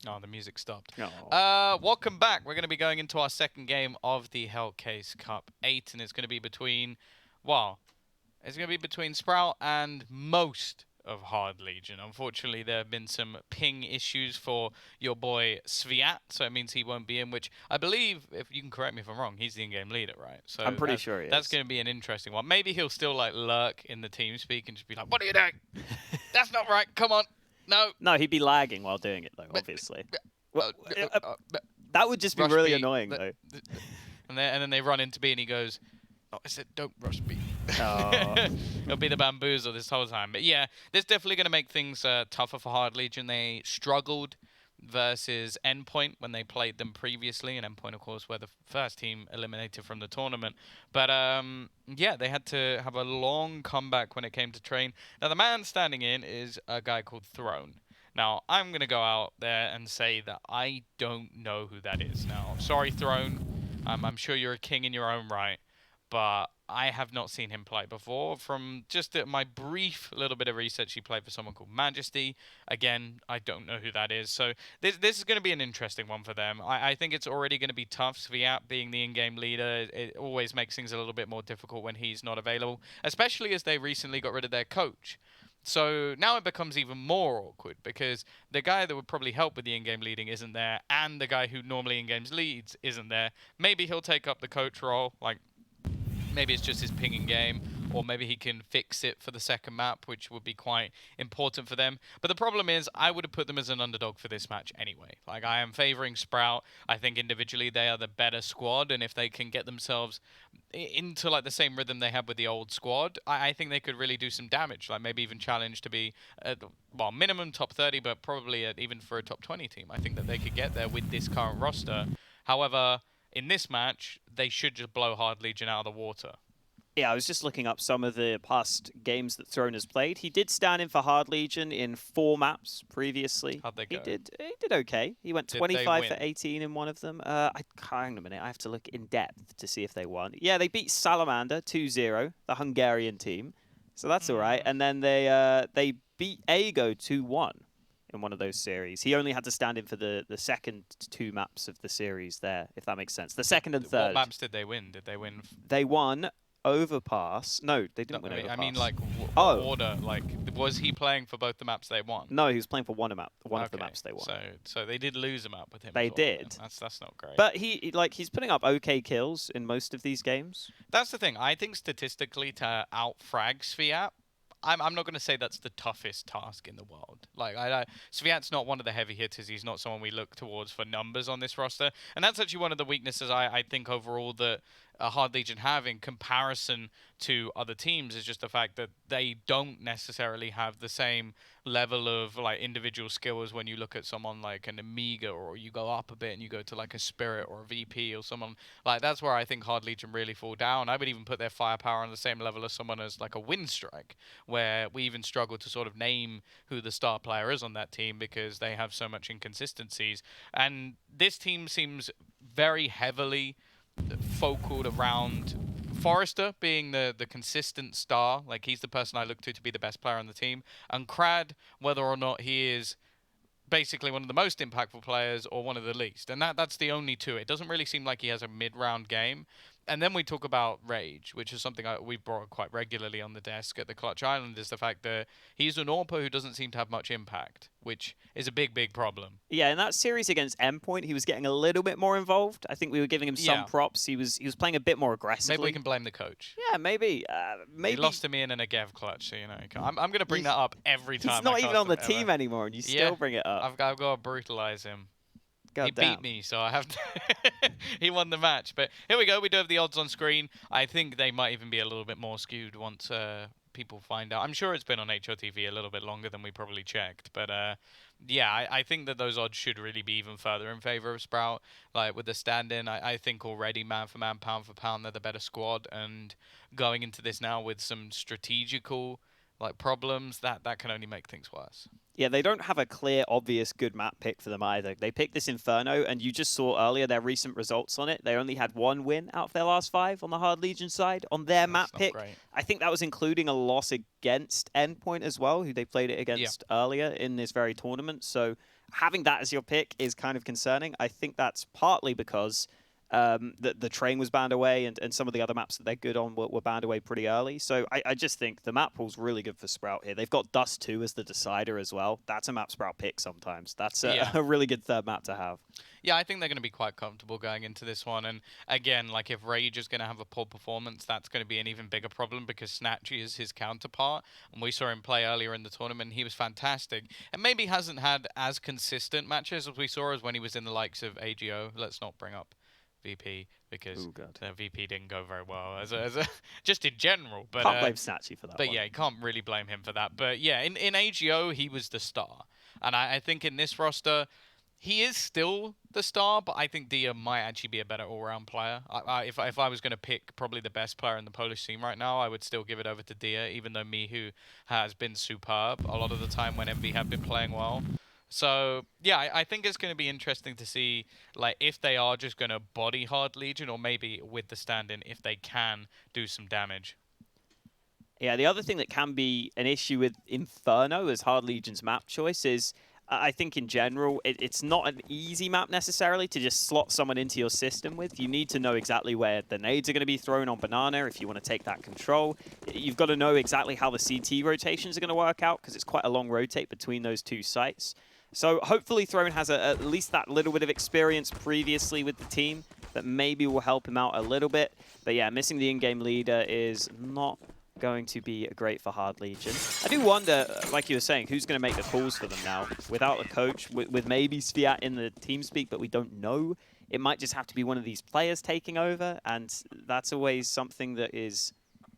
Oh, the music stopped. Oh. Welcome back. We're going to be going into our second game of the Hellcase Cup 8, and it's going to be between, well, it's going to be between Sprout and most of Hard Legion. Unfortunately, there have been some ping issues for your boy svyat, so it means he won't be in, which I believe, if you can correct me if I'm wrong, he's the in-game leader, right? I'm So pretty sure he that's is. going to be an interesting one. Maybe he'll still like lurk in the team speak and just be like, "What are you doing? That's not right. Come on. No." No, he'd be lagging while doing it, though, But, obviously. uh, Well, uh, that would just be rush really B. annoying, though. And then they run into B and he goes, "Oh, I said don't rush B." Oh. It'll be the bamboozle this whole time. But yeah, this definitely going to make things tougher for Hard Legion. They struggled versus Endpoint when they played them previously, and Endpoint, of course, were the first team eliminated from the tournament. But yeah, they had to have a long comeback when it came to train. Now, the man standing in is a guy called Throne. Now, I'm going to go out there and say that I don't know who that is. Now, sorry, Throne. I'm sure you're a king in your own right, but I have not seen him play before. From just my brief little bit of research, he played for someone called MiGHTY. Again, I don't know who that is. So this is going to be an interesting one for them. I think it's already going to be tough. svyat being the in-game leader, it always makes things a little bit more difficult when he's not available, especially as they recently got rid of their coach. So now it becomes even more awkward because the guy that would probably help with the in-game leading isn't there, and the guy who normally in-games leads isn't there. Maybe he'll take up the coach role, like maybe it's just his pinging game, or maybe he can fix it for the second map, which would be quite important for them. But the problem is, I would have put them as an underdog for this match anyway. Like, I am favoring Sprout. I think individually they are the better squad, and if they can get themselves into like the same rhythm they had with the old squad, I think they could really do some damage. Like maybe even challenge to be, well, minimum top 30, but probably even for a top 20 team. I think that they could get there with this current roster. However, in this match, they should just blow Hard Legion out of the water. Yeah, I was just looking up some of the past games that Throne has played. He did stand in for Hard Legion in 4 maps previously. How'd they He go? did okay. He went Did they 25 for win? 18 in one of them. Hang on a minute. I have to look in depth to see if they won. Yeah, they beat Salamander 2-0, the Hungarian team. So that's all right. And then they beat Ago 2-1 in one of those series. He only had to stand in for the second 2 maps of the series there, if that makes sense. The second and third. What maps did they win? Did they win? They won Overpass. No, they No, didn't win I mean, Overpass. I mean, like, what Oh. order? Like, was he playing for both the maps they won? No, he was playing for one of the Okay, maps they won. So they did lose a map with him. They as well, then. did. That's not great. But he's putting up okay kills in most of these games. That's the thing. I think statistically to outfrag svyat, I'm not going to say that's the toughest task in the world. Like, svyat's not one of the heavy hitters. He's not someone we look towards for numbers on this roster. And that's actually one of the weaknesses I think overall that Hard Legion have in comparison to other teams is just the fact that they don't necessarily have the same level of like individual skill as when you look at someone like an Nemiga, or you go up a bit and you go to like a Spirit or a VP or someone like that's where I think Hard Legion really fall down. I would even put their firepower on the same level as someone as like a Windstrike, where we even struggle to sort of name who the star player is on that team because they have so much inconsistencies. And this team seems very heavily focal around forZe being the consistent star. Like, he's the person I look to be the best player on the team. And Krad, whether or not he is basically one of the most impactful players or one of the least. And that's the only two. It doesn't really seem like he has a mid-round game. And then we talk about Rage, which is something we brought quite regularly on the desk at the Clutch Island, is the fact that he's an AWPer who doesn't seem to have much impact, which is a big, big problem. Yeah, in that series against Endpoint, he was getting a little bit more involved. I think we were giving him some props. He was playing a bit more aggressively. Maybe we can blame the coach. Yeah, maybe. He lost to me in a Gav clutch, so you know. I'm going to bring that up every time. He's not even on the team anymore, and you still bring it up. I've got to brutalize him. He damn. beat me, so I have to. He won the match. But here we go. We do have the odds on screen. I think they might even be a little bit more skewed once people find out. I'm sure it's been on HOTV a little bit longer than we probably checked. But yeah, I think that those odds should really be even further in favor of Sprout. Like with the stand-in, I think already man for man, pound for pound, they're the better squad. And going into this now with some strategical like problems, that can only make things worse. Yeah, they don't have a clear, obvious good map pick for them either. They picked this Inferno, and you just saw earlier their recent results on it. They only had 1 win out of their last 5 on the Hard Legion side on their map pick. Great. I think that was including a loss against Endpoint as well, who they played it against earlier in this very tournament. So having that as your pick is kind of concerning. I think that's partly because the train was banned away, and some of the other maps that they're good on were banned away pretty early. So I just think the map pool's really good for Sprout here. They've got Dust 2 as the decider as well. That's a map Sprout pick sometimes. That's a really good third map to have. Yeah, I think they're going to be quite comfortable going into this one. And again, like if Rage is going to have a poor performance, that's going to be an even bigger problem because snatchie is his counterpart. And we saw him play earlier in the tournament. He was fantastic. And maybe hasn't had as consistent matches as we saw as when he was in the likes of AGO. Let's not bring up VP because VP didn't go very well as a just in general. But can't blame snatchie for that. But yeah, you can't really blame him for that. But yeah, in AGO he was the star, and I think in this roster he is still the star. But I think Dycha might actually be a better all-round player. If I was going to pick probably the best player in the Polish scene right now, I would still give it over to Dycha, even though MiGHTYMAX has been superb a lot of the time when MV have been playing well. So, yeah, I think it's going to be interesting to see like if they are just going to body Hard Legion or maybe with the stand-in if they can do some damage. Yeah, the other thing that can be an issue with Inferno as Hard Legion's map choice is I think in general it's not an easy map necessarily to just slot someone into your system with. You need to know exactly where the nades are going to be thrown on Banana if you want to take that control. You've got to know exactly how the CT rotations are going to work out because it's quite a long rotate between those 2 sites. So hopefully Throne has at least that little bit of experience previously with the team that maybe will help him out a little bit. But yeah, missing the in-game leader is not going to be great for Hard Legion. I do wonder, like you were saying, who's going to make the calls for them now? Without a coach, with maybe svyat in the team speak, but we don't know. It might just have to be one of these players taking over, and that's always something that is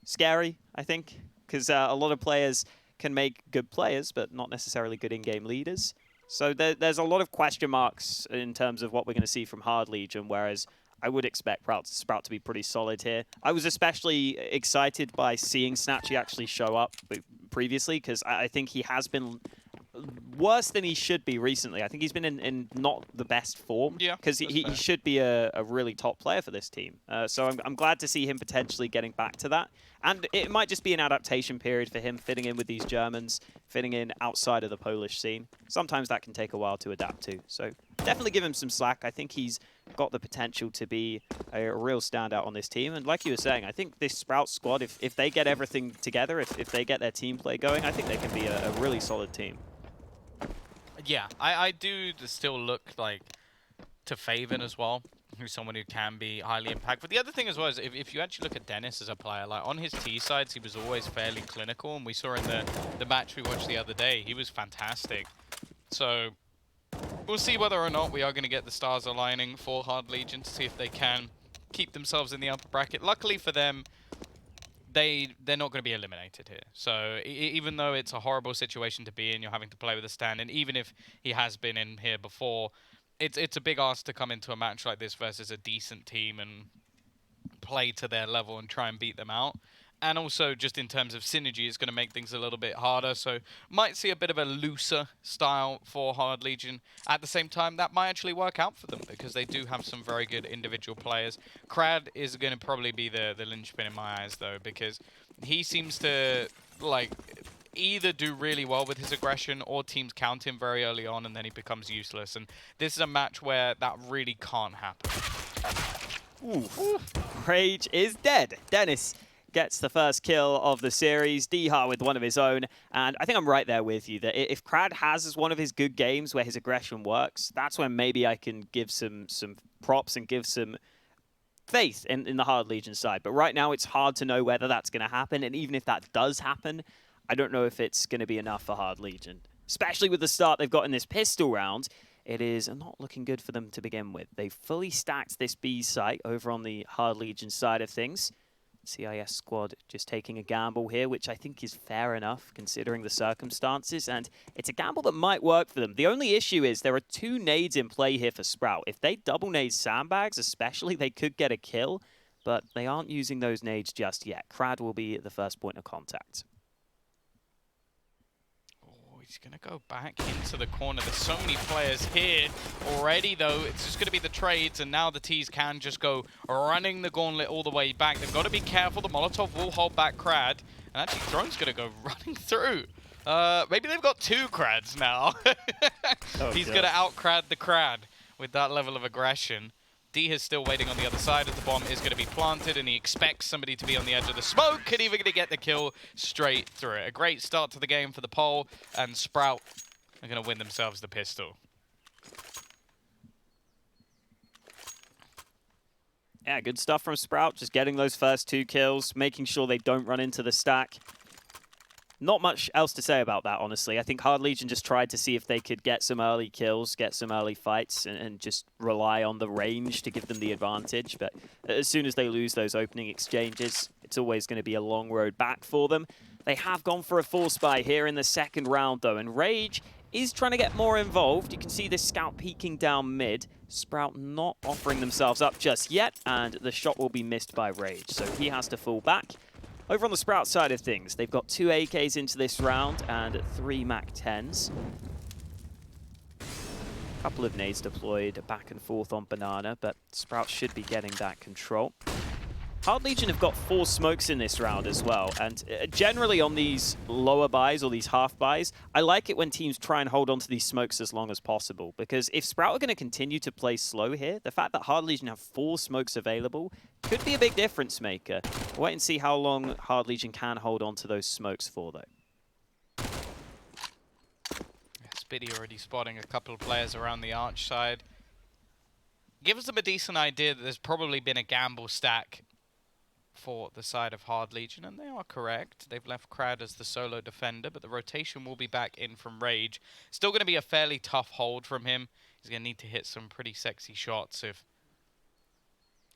scary, I think, because a lot of players can make good players, but not necessarily good in-game leaders. So there's a lot of question marks in terms of what we're going to see from Hard Legion, whereas I would expect Sprout to be pretty solid here. I was especially excited by seeing snatchie actually show up previously, because I think he has been worse than he should be recently. I think he's been in not the best form, because he should be a really top player for this team. So I'm glad to see him potentially getting back to that. And it might just be an adaptation period for him fitting in with these Germans, fitting in outside of the Polish scene. Sometimes that can take a while to adapt to. So definitely give him some slack. I think he's got the potential to be a real standout on this team. And like you were saying, I think this Sprout squad, if they get everything together, if they get their team play going, I think they can be a really solid team. Yeah, I do still look like to faveN as well, who's someone who can be highly impactful. The other thing as well is if you actually look at Denis as a player, like on his T sides, he was always fairly clinical, and we saw in the match we watched the other day, he was fantastic. So we'll see whether or not we are going to get the stars aligning for Hard Legion to see if they can keep themselves in the upper bracket. Luckily for them, they're not going to be eliminated here. So even though it's a horrible situation to be in, you're having to play with a stand-in, even if he has been in here before, it's a big ask to come into a match like this versus a decent team and play to their level and try and beat them out. And also, just in terms of synergy, it's going to make things a little bit harder. So, might see a bit of a looser style for Hard Legion. At the same time, that might actually work out for them because they do have some very good individual players. Krad is going to probably be the linchpin in my eyes, though, because he seems to, like, either do really well with his aggression or teams count him very early on and then he becomes useless. And this is a match where that really can't happen. Ooh. Rage is dead. Denis gets the first kill of the series. Dycha with one of his own. And I think I'm right there with you that if Krad has one of his good games where his aggression works, that's when maybe I can give some props and give some faith in the Hard Legion side. But right now it's hard to know whether that's going to happen. And even if that does happen, I don't know if it's going to be enough for Hard Legion. Especially with the start they've got in this pistol round. It is not looking good for them to begin with. They fully stacked this B site over on the Hard Legion side of things. CIS squad just taking a gamble here, which I think is fair enough considering the circumstances, and it's a gamble that might work for them. The only issue is there are 2 nades in play here for Sprout. If they double nade sandbags especially, they could get a kill, but they aren't using those nades just yet. Krad will be the first point of contact. Oh, he's He's going to go back into the corner. There's so many players here already, though. It's just going to be the trades, and now the T's can just go running the gauntlet all the way back. They've got to be careful. The Molotov will hold back Krad, and actually Throne's going to go running through. Maybe they've got 2 Krads now. He's going to out-Krad the Krad with that level of aggression. Dycha's still waiting on the other side as the bomb is going to be planted, and he expects somebody to be on the edge of the smoke and even going to get the kill straight through it. A great start to the game for the Pole, and Sprout are going to win themselves the pistol. Yeah, good stuff from Sprout, just getting those first 2 kills, making sure they don't run into the stack. Not much else to say about that, honestly. I think Hard Legion just tried to see if they could get some early kills, get some early fights, and just rely on the range to give them the advantage. But as soon as they lose those opening exchanges, it's always going to be a long road back for them. They have gone for a force buy here in the second round, though, and Rage is trying to get more involved. You can see this scout peeking down mid. Sprout not offering themselves up just yet, and the shot will be missed by Rage, so he has to fall back. Over on the Sprout side of things, they've got 2 AKs into this round and 3 MAC-10s. A couple of nades deployed back and forth on Banana, but Sprout should be getting that control. Hard Legion have got 4 smokes in this round as well, and generally on these lower buys or these half buys, I like it when teams try and hold on to these smokes as long as possible, because if Sprout are going to continue to play slow here, the fact that Hard Legion have 4 smokes available could be a big difference maker. Wait and see how long Hard Legion can hold on to those smokes for, though. Spiidi already spotting a couple of players around the arch side. Gives them a decent idea that there's probably been a gamble stack for the side of Hard Legion, and they are correct. They've left Krad as the solo defender, but the rotation will be back in from Rage. Still going to be a fairly tough hold from him. He's going to need to hit some pretty sexy shots if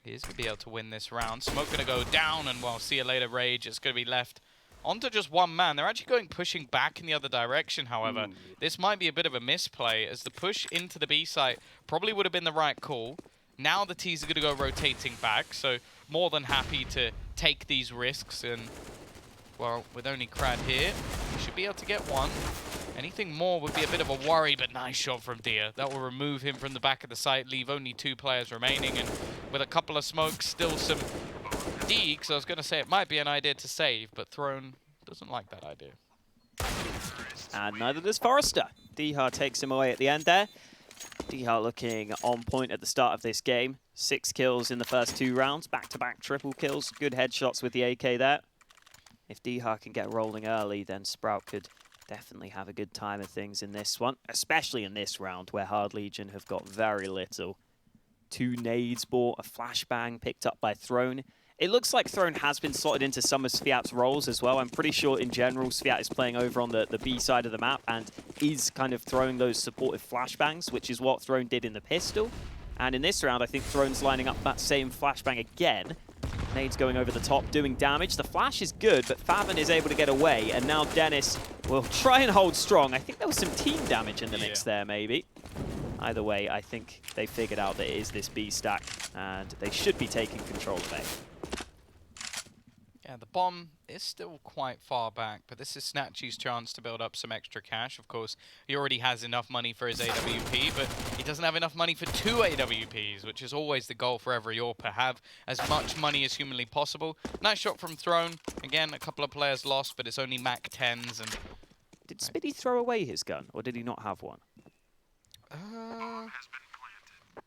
he is going to be able to win this round. Smoke going to go down, and well, see you later, Rage. It's going to be left onto just 1 man. They're actually pushing back in the other direction, however. This might be a bit of a misplay, as the push into the B site probably would have been the right call. Now the T's are going to go rotating back, so more than happy to take these risks. And, well, with only Krad here, he should be able to get 1. Anything more would be a bit of a worry, but nice shot from Dycha. That will remove him from the back of the site, leave only 2 players remaining. And with a couple of smokes, still some deeks, I was going to say it might be an idea to save, but Throne doesn't like that idea. And neither does forZe. Dycha takes him away at the end there. Dycha looking on point at the start of this game. 6 kills in the first 2 rounds. Back-to-back triple kills. Good headshots with the AK there. If Dycha can get rolling early, then Sprout could definitely have a good time of things in this one. Especially in this round, where Hard Legion have got very little. 2 nades bought, a flashbang picked up by Throne. It looks like Throne has been slotted into some of svyat's roles as well. I'm pretty sure in general svyat is playing over on the B side of the map and is kind of throwing those supportive flashbangs, which is what Throne did in the pistol. And in this round, I think Throne's lining up that same flashbang again. Nades going over the top, doing damage. The flash is good, but faveN is able to get away, and now denis will try and hold strong. I think there was some team damage in the mix there, maybe. Either way, I think they figured out that it is this B stack, and they should be taking control of A. Yeah, the bomb is still quite far back, but this is snatchie's chance to build up some extra cash. Of course, he already has enough money for his AWP, but he doesn't have enough money for 2 AWPs, which is always the goal for every AWP. Have as much money as humanly possible. Nice shot from Throne. Again, a couple of players lost, but it's only MAC-10s. And did Spiidi throw away his gun, or did he not have one? I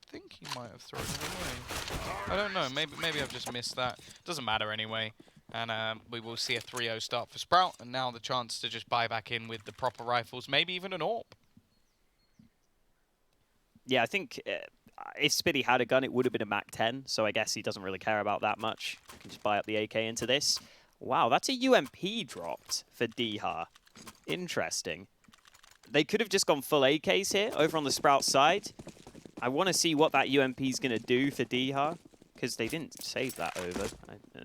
think he might have thrown it away. I don't know. Maybe I've just missed that. Doesn't matter anyway. And we will see a 3-0 start for Sprout, and now the chance to just buy back in with the proper rifles, maybe even an AWP. Yeah, I think if Spiidi had a gun, it would have been a MAC-10, so I guess he doesn't really care about that much. You can just buy up the AK into this. Wow, that's a UMP dropped for Dycha. Interesting. They could have just gone full AKs here, over on the Sprout side. I want to see what that UMP is going to do for Dycha, because they didn't save that over,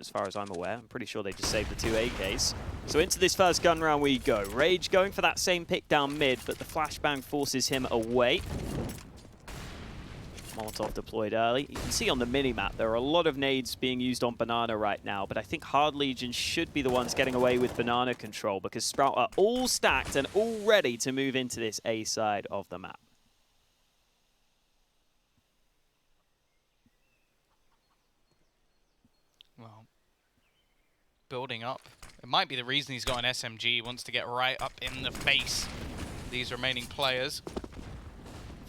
as far as I'm aware. I'm pretty sure they just saved the 2 AKs. So into this first gun round we go. Rage going for that same pick down mid, but the flashbang forces him away. Molotov deployed early. You can see on the mini-map there are a lot of nades being used on Banana right now, but I think Hard Legion should be the ones getting away with Banana control because Sprout are all stacked and all ready to move into this A side of the map. Well, building up. It might be the reason he's got an SMG. He wants to get right up in the face of these remaining players.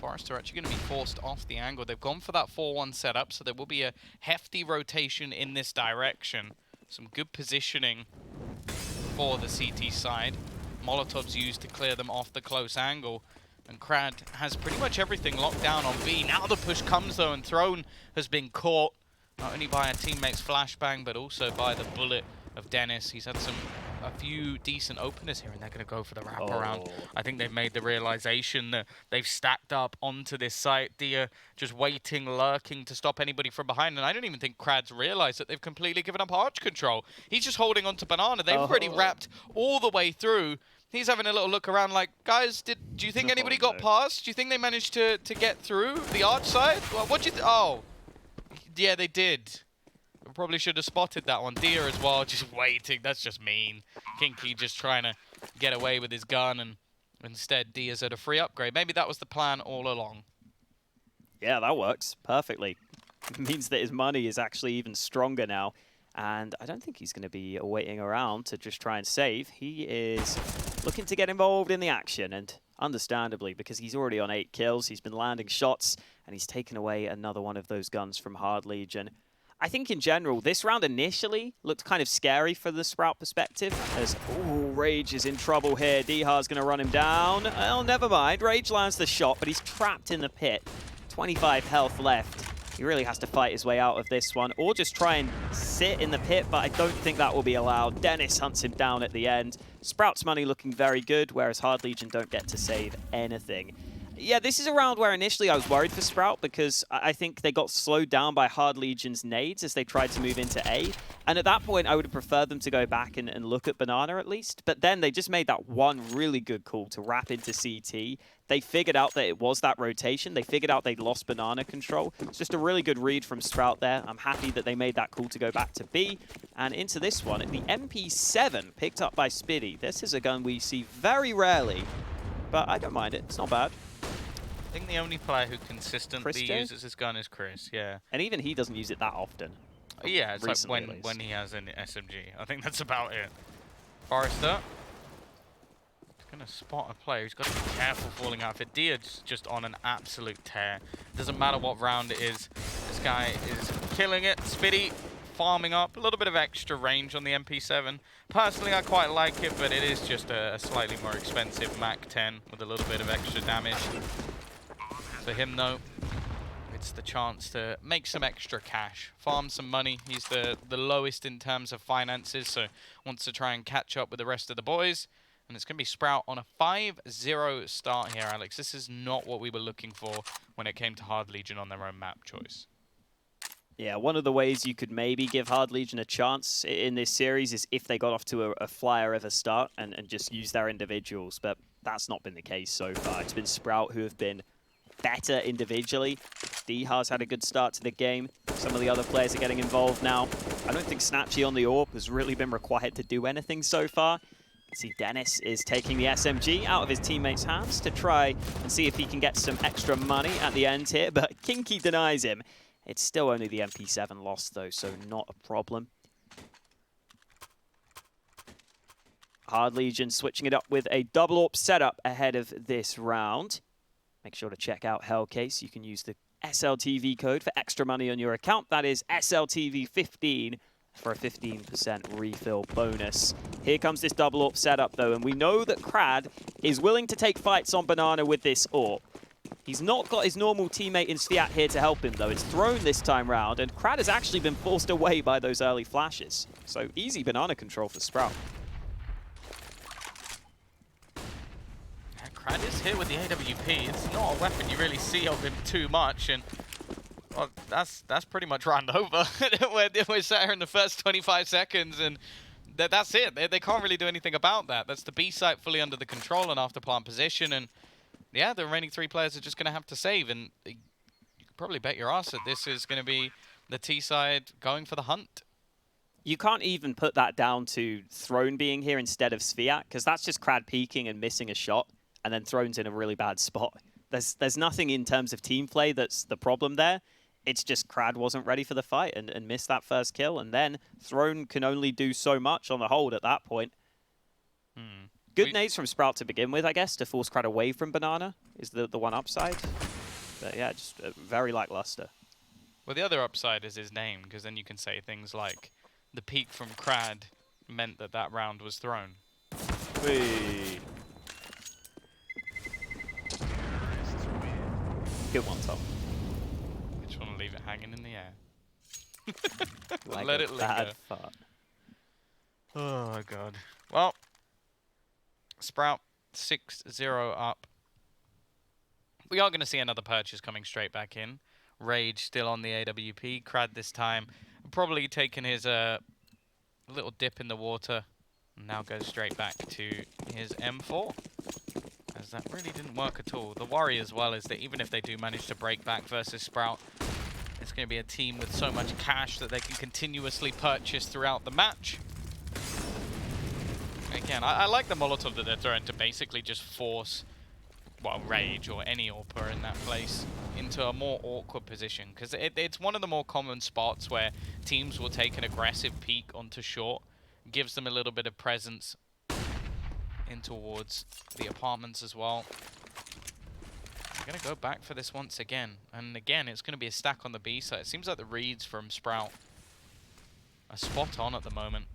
forZe are actually going to be forced off the angle. They've gone for that 4-1 setup, so there will be a hefty rotation in this direction. Some good positioning for the CT side. Molotov's used to clear them off the close angle. And Krad has pretty much everything locked down on B. Now the push comes though, and Throne has been caught. Not only by a teammate's flashbang, but also by the bullet of Denis. He's had a few decent openers here, and they're going to go for the wraparound. I think they've made the realization that they've stacked up onto this site. Dycha just waiting, lurking to stop anybody from behind. And I don't even think Krad's realized that they've completely given up arch control. He's just holding on to Banana. They've already wrapped all the way through. He's having a little look around like, guys, do you think anybody got past? Do you think they managed to get through the arch side? Well, what do you oh. Yeah, they did. Probably should have spotted that one. Dycha as well, just waiting. That's just mean. kinqie just trying to get away with his gun, and instead Dycha's at a free upgrade. Maybe that was the plan all along. Yeah, that works perfectly. It means that his money is actually even stronger now. And I don't think he's going to be waiting around to just try and save. He is looking to get involved in the action, and understandably, because he's already on 8 kills, he's been landing shots, and he's taken away another one of those guns from Hard Legion. I think in general, this round initially looked kind of scary for the Sprout perspective, as, ooh, Rage is in trouble here. Dycha's going to run him down. Oh, never mind. Rage lands the shot, but he's trapped in the pit. 25 health left. He really has to fight his way out of this one, or just try and sit in the pit, but I don't think that will be allowed. Denis hunts him down at the end. Sprout's money looking very good, whereas Hard Legion don't get to save anything. Yeah, this is a round where initially I was worried for Sprout because I think they got slowed down by Hard Legion's nades as they tried to move into A. And at that point, I would have preferred them to go back and look at Banana at least. But then they just made that one really good call to wrap into CT. They figured out that it was that rotation. They figured out they'd lost Banana control. It's just a really good read from Sprout there. I'm happy that they made that call to go back to B. And into this one, the MP7 picked up by Spiidi. This is a gun we see very rarely, but I don't mind it. It's not bad. I think the only player who consistently uses this gun is Chris, yeah. And even he doesn't use it that often. Yeah, it's like when he has an SMG. I think that's about it. forZe is going to spot a player. He's got to be careful falling out of it. Dycha's just on an absolute tear. Doesn't matter what round it is. This guy is killing it. Spiidi farming up. A little bit of extra range on the MP7. Personally, I quite like it, but it is just a slightly more expensive Mach 10 with a little bit of extra damage. For him, though, it's the chance to make some extra cash, farm some money. He's the lowest in terms of finances, so wants to try and catch up with the rest of the boys. And it's going to be Sprout on a 5-0 start here, Alex. This is not what we were looking for when it came to Hard Legion on their own map choice. Yeah, one of the ways you could maybe give Hard Legion a chance in this series is if they got off to a flyer at a start and just use their individuals, but that's not been the case so far. It's been Sprout who have been better individually. Dycha's had a good start to the game. Some of the other players are getting involved now. I don't think snatchie on the AWP has really been required to do anything so far. See, Denis is taking the SMG out of his teammates' hands to try and see if he can get some extra money at the end here, but kinqie denies him. It's still only the MP7 loss, though, so not a problem. Hard Legion switching it up with a double AWP setup ahead of this round. Make sure to check out Hellcase. You can use the SLTV code for extra money on your account. That is SLTV15 for a 15% refill bonus. Here comes this double AWP setup, though, and we know that Krad is willing to take fights on Banana with this AWP. He's not got his normal teammate in svyat here to help him, though. It's thrown this time round, and Krad has actually been forced away by those early flashes. So easy Banana control for Sprout. Krad is here with the AWP. It's not a weapon you really see of him too much, and well, that's pretty much round over. we're sat here in the first 25 seconds, and that's it. They can't really do anything about that. That's the B site fully under the control and after plant position, and yeah, the remaining 3 players are just going to have to save, and probably bet your ass that this is going to be the T side going for the hunt. You can't even put that down to Throne being here instead of svyat, because that's just Krad peeking and missing a shot, and then Throne's in a really bad spot. There's nothing in terms of team play that's the problem there. It's just Krad wasn't ready for the fight and missed that first kill, and then Throne can only do so much on the hold at that point. Good nades from Sprout to begin with, I guess, to force Krad away from Banana is the one upside. But yeah, just very lackluster. Well, the other upside is his name, because then you can say things like, the peak from Krad meant that that round was thrown. Whee. Good one, Tom. I just want to leave it hanging in the air. Like Let a it linger. bad fart. Oh, my God. Well, Sprout 6-0 up. We are going to see another purchase coming straight back in. Rage still on the AWP. Krad this time probably taking his little dip in the water and now goes straight back to his M4. As that really didn't work at all. The worry as well is that even if they do manage to break back versus Sprout, it's going to be a team with so much cash that they can continuously purchase throughout the match. Again, I like the Molotov that they're throwing to basically just force, well, Rage or any AWPer in that place into a more awkward position. Because it's one of the more common spots where teams will take an aggressive peek onto short. Gives them a little bit of presence in towards the apartments as well. I'm going to go back for this once again. And again, it's going to be a stack on the B side. It seems like the reads from Sprout are spot on at the moment.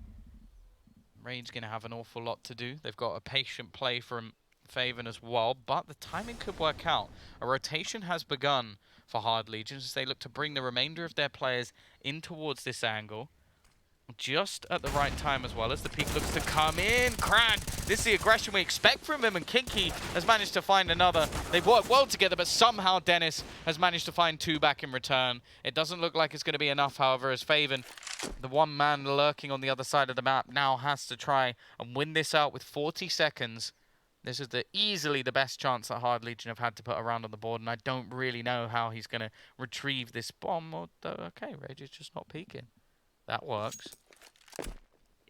Rage going to have an awful lot to do. They've got a patient play from faveN as well, but the timing could work out. A rotation has begun for Hard Legions as they look to bring the remainder of their players in towards this angle. Just at the right time as well as the peak looks to come in. Krad, this is the aggression we expect from him, and kinqie has managed to find another. They've worked well together, but somehow Denis has managed to find two back in return. It doesn't look like it's going to be enough, however, as faveN, the one man lurking on the other side of the map, now has to try and win this out with 40 seconds. This is easily the best chance that Hard Legion have had to put around on the board, and I don't really know how he's going to retrieve this bomb. Okay, Rage is just not peeking. That works.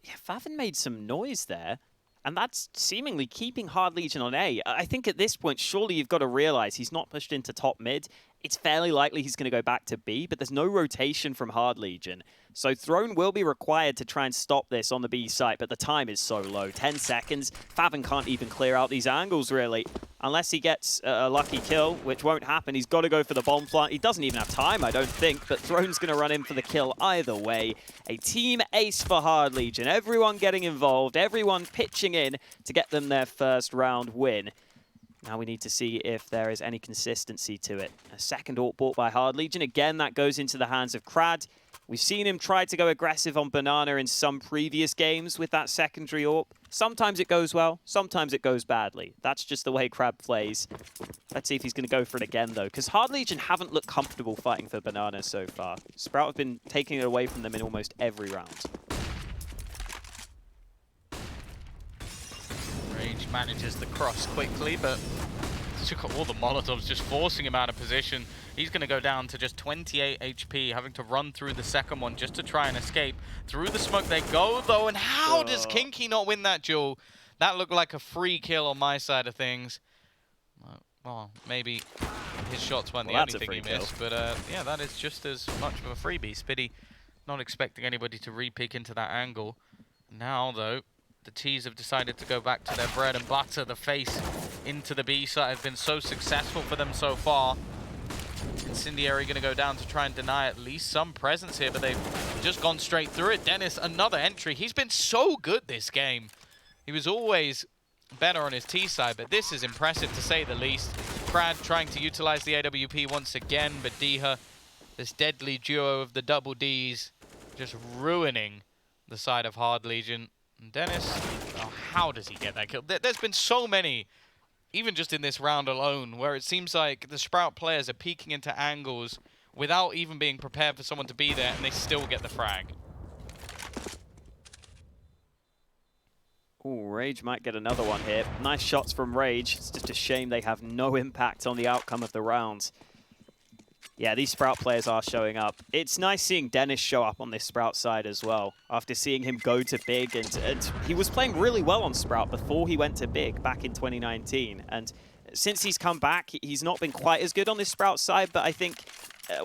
Yeah, faveN made some noise there, and that's seemingly keeping Hard Legion on A. I think at this point, surely you've got to realize he's not pushed into top mid. It's fairly likely he's going to go back to B, but there's no rotation from Hard Legion. So Throne will be required to try and stop this on the B site, but the time is so low. 10 seconds. faveN can't even clear out these angles, really. Unless he gets a lucky kill, which won't happen. He's got to go for the bomb plant. He doesn't even have time, I don't think, but Throne's going to run in for the kill either way. A team ace for Hard Legion. Everyone getting involved, everyone pitching in to get them their first round win. Now we need to see if there is any consistency to it. A second AWP bought by Hard Legion. Again, that goes into the hands of Krad. We've seen him try to go aggressive on Banana in some previous games with that secondary AWP. Sometimes it goes well, sometimes it goes badly. That's just the way Krad plays. Let's see if he's going to go for it again, though, because Hard Legion haven't looked comfortable fighting for Banana so far. Sprout have been taking it away from them in almost every round. Rage manages the cross quickly, but took all the Molotovs, just forcing him out of position. He's going to go down to just 28 HP, having to run through the second one just to try and escape. Through the smoke they go, though, and how does kinqie not win that duel? That looked like a free kill on my side of things. Well, maybe his shots weren't the only thing he missed, but yeah, that is just as much of a freebie. Spiidi not expecting anybody to re-peek into that angle. Now, though, the T's have decided to go back to their bread and butter. The face into the B side has been so successful for them so far. Incendiary going to go down to try and deny at least some presence here, but they've just gone straight through it. Denis, another entry. He's been so good this game. He was always better on his T side, but this is impressive to say the least. Krad trying to utilize the AWP once again, but Dycha, this deadly duo of the double Ds, just ruining the side of Hard Legion. And Denis, oh, how does he get that kill? There's been so many, even just in this round alone, where it seems like the Sprout players are peeking into angles without even being prepared for someone to be there, and they still get the frag. Ooh, Rage might get another one here. Nice shots from Rage. It's just a shame they have no impact on the outcome of the rounds. Yeah, these Sprout players are showing up. It's nice seeing Denis show up on this Sprout side as well, after seeing him go to Big. And he was playing really well on Sprout before he went to Big back in 2019. And since he's come back, he's not been quite as good on this Sprout side, but I think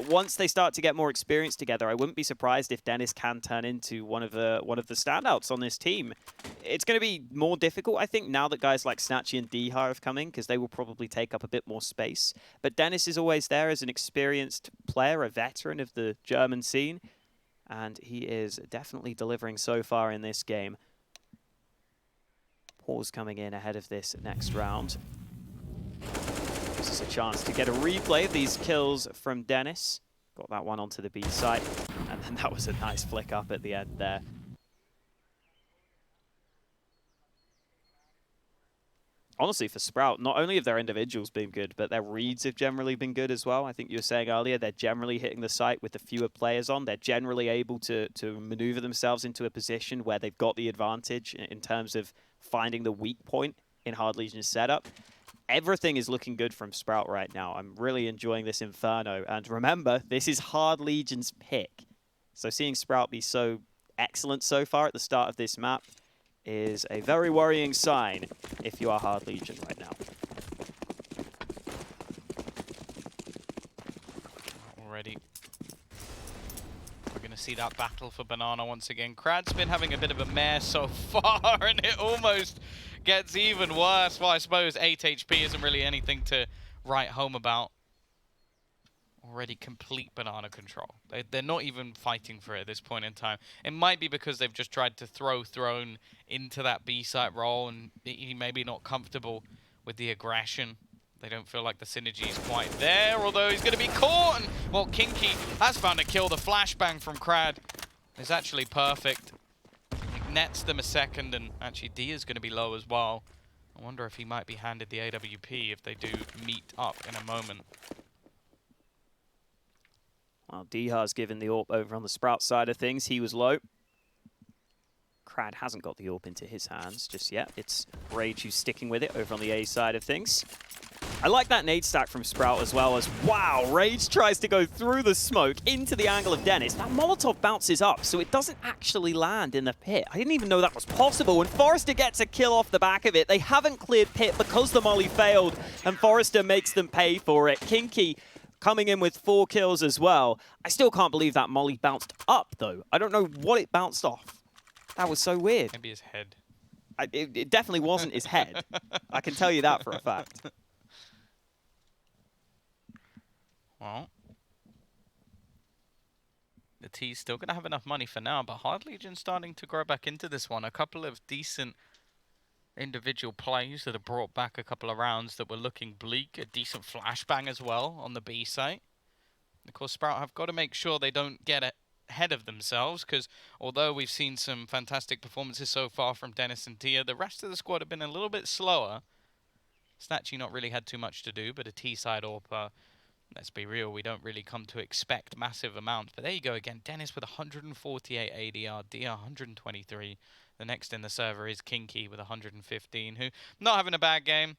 once they start to get more experience together, I wouldn't be surprised if Denis can turn into one of the standouts on this team. It's going to be more difficult, I think, now that guys like snatchie and Dycha have come in, because they will probably take up a bit more space. But Denis is always there as an experienced player, a veteran of the German scene, and he is definitely delivering so far in this game. Pause coming in ahead of this next round. This is a chance to get a replay of these kills from Denis. Got that one onto the B site, and then that was a nice flick up at the end there. Honestly, for Sprout, not only have their individuals been good, but their reads have generally been good as well. I think you were saying earlier, they're generally hitting the site with the fewer players on. They're generally able to maneuver themselves into a position where they've got the advantage in terms of finding the weak point in Hard Legion's setup. Everything is looking good from Sprout right now. I'm really enjoying this Inferno. And remember, this is Hard Legion's pick. So seeing Sprout be so excellent so far at the start of this map is a very worrying sign if you are Hard Legion right now. Already. We're going to see that battle for Banana once again. Krad's been having a bit of a mare so far, and it almost gets even worse. Well, I suppose 8 HP isn't really anything to write home about. Already complete banana control. They're not even fighting for it at this point in time. It might be because they've just tried to throw Throne into that B-site role, and he may be not comfortable with the aggression. They don't feel like the synergy is quite there, although he's going to be caught. And, well, kinqie has found a kill. The flashbang from Krad is actually perfect. It nets them a second, and actually Dycha's going to be low as well. I wonder if he might be handed the AWP if they do meet up in a moment. Well, Dycha's given the AWP over on the Sprout side of things. He was low. Krad hasn't got the AWP into his hands just yet. It's Rage who's sticking with it over on the A side of things. I like that nade stack from Sprout as well as, wow, Rage tries to go through the smoke into the angle of Denis. That Molotov bounces up, so it doesn't actually land in the pit. I didn't even know that was possible, and forZe gets a kill off the back of it. They haven't cleared pit because the molly failed, and forZe makes them pay for it. kinqie coming in with 4 kills as well. I still can't believe that molly bounced up, though. I don't know what it bounced off. That was so weird. Maybe his head. It definitely wasn't his head. I can tell you that for a fact. Well, the T's still going to have enough money for now, but Hard Legion's starting to grow back into this one. A couple of decent individual plays that have brought back a couple of rounds that were looking bleak. A decent flashbang as well on the B site. Of course, Sprout have got to make sure they don't get ahead of themselves, because although we've seen some fantastic performances so far from Denis and Dycha, the rest of the squad have been a little bit slower. snatchie not really had too much to do, but a T-side AWP, let's be real, we don't really come to expect massive amounts. But there you go again, Denis with 148 ADR, Dycha 123. The next in the server is kinqie with 115, who not having a bad game.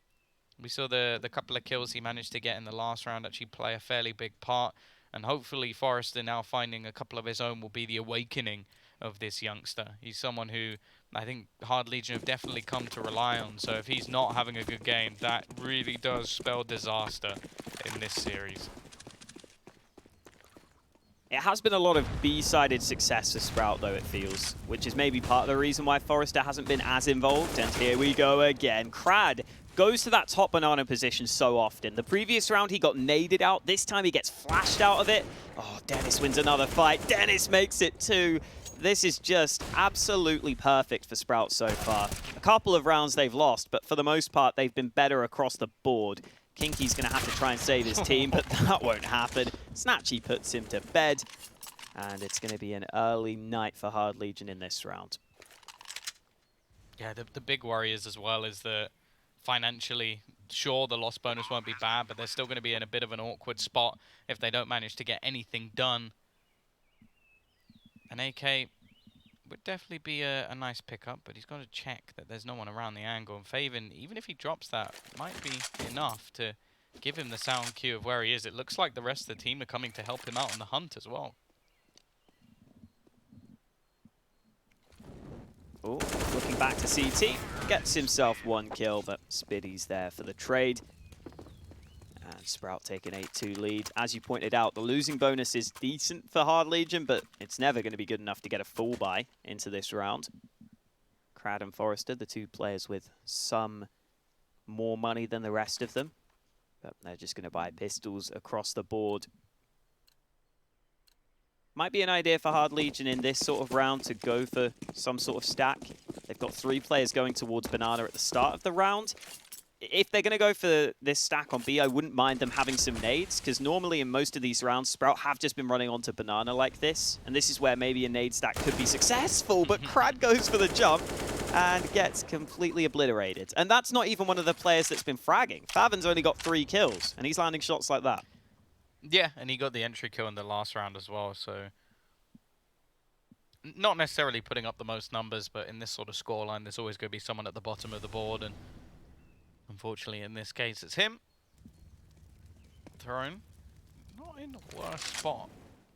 We saw the couple of kills he managed to get in the last round actually play a fairly big part. And hopefully forZe now finding a couple of his own will be the awakening of this youngster. He's someone who I think Hard Legion have definitely come to rely on. So if he's not having a good game, that really does spell disaster in this series. It has been a lot of B-sided success for Sprout, though, it feels, which is maybe part of the reason why forZe hasn't been as involved. And here we go again. Krad goes to that top banana position so often. The previous round, he got naded out. This time, he gets flashed out of it. Oh, Denis wins another fight. Denis makes it 2. This is just absolutely perfect for Sprout so far. A couple of rounds they've lost, but for the most part, they've been better across the board. kinqie's going to have to try and save his team, but that won't happen. snatchie puts him to bed, and it's going to be an early night for Hard Legion in this round. Yeah, the big worry is as well is that financially, sure, the loss bonus won't be bad, but they're still going to be in a bit of an awkward spot if they don't manage to get anything done. An AK would definitely be a nice pickup, but he's got to check that there's no one around the angle. And faveN, even if he drops that, might be enough to give him the sound cue of where he is. It looks like the rest of the team are coming to help him out on the hunt as well. Oh, looking back to CT, gets himself 1 kill, but Spiidi's there for the trade. And Sprout taking 8-2 lead. As you pointed out, the losing bonus is decent for Hard Legion, but it's never going to be good enough to get a full buy into this round. Krad and forZe, the 2 players with some more money than the rest of them, but they're just going to buy pistols across the board. Might be an idea for Hard Legion in this sort of round to go for some sort of stack. They've got 3 players going towards Banana at the start of the round. If they're going to go for this stack on B, I wouldn't mind them having some nades, because normally in most of these rounds, Sprout have just been running onto Banana like this, and this is where maybe a nade stack could be successful, but Krad goes for the jump and gets completely obliterated. And that's not even one of the players that's been fragging. faveN's only got 3 kills, and he's landing shots like that. Yeah, and he got the entry kill in the last round as well, so not necessarily putting up the most numbers, but in this sort of scoreline, there's always going to be someone at the bottom of the board, and unfortunately in this case it's him. Thrown. Not in the worst spot.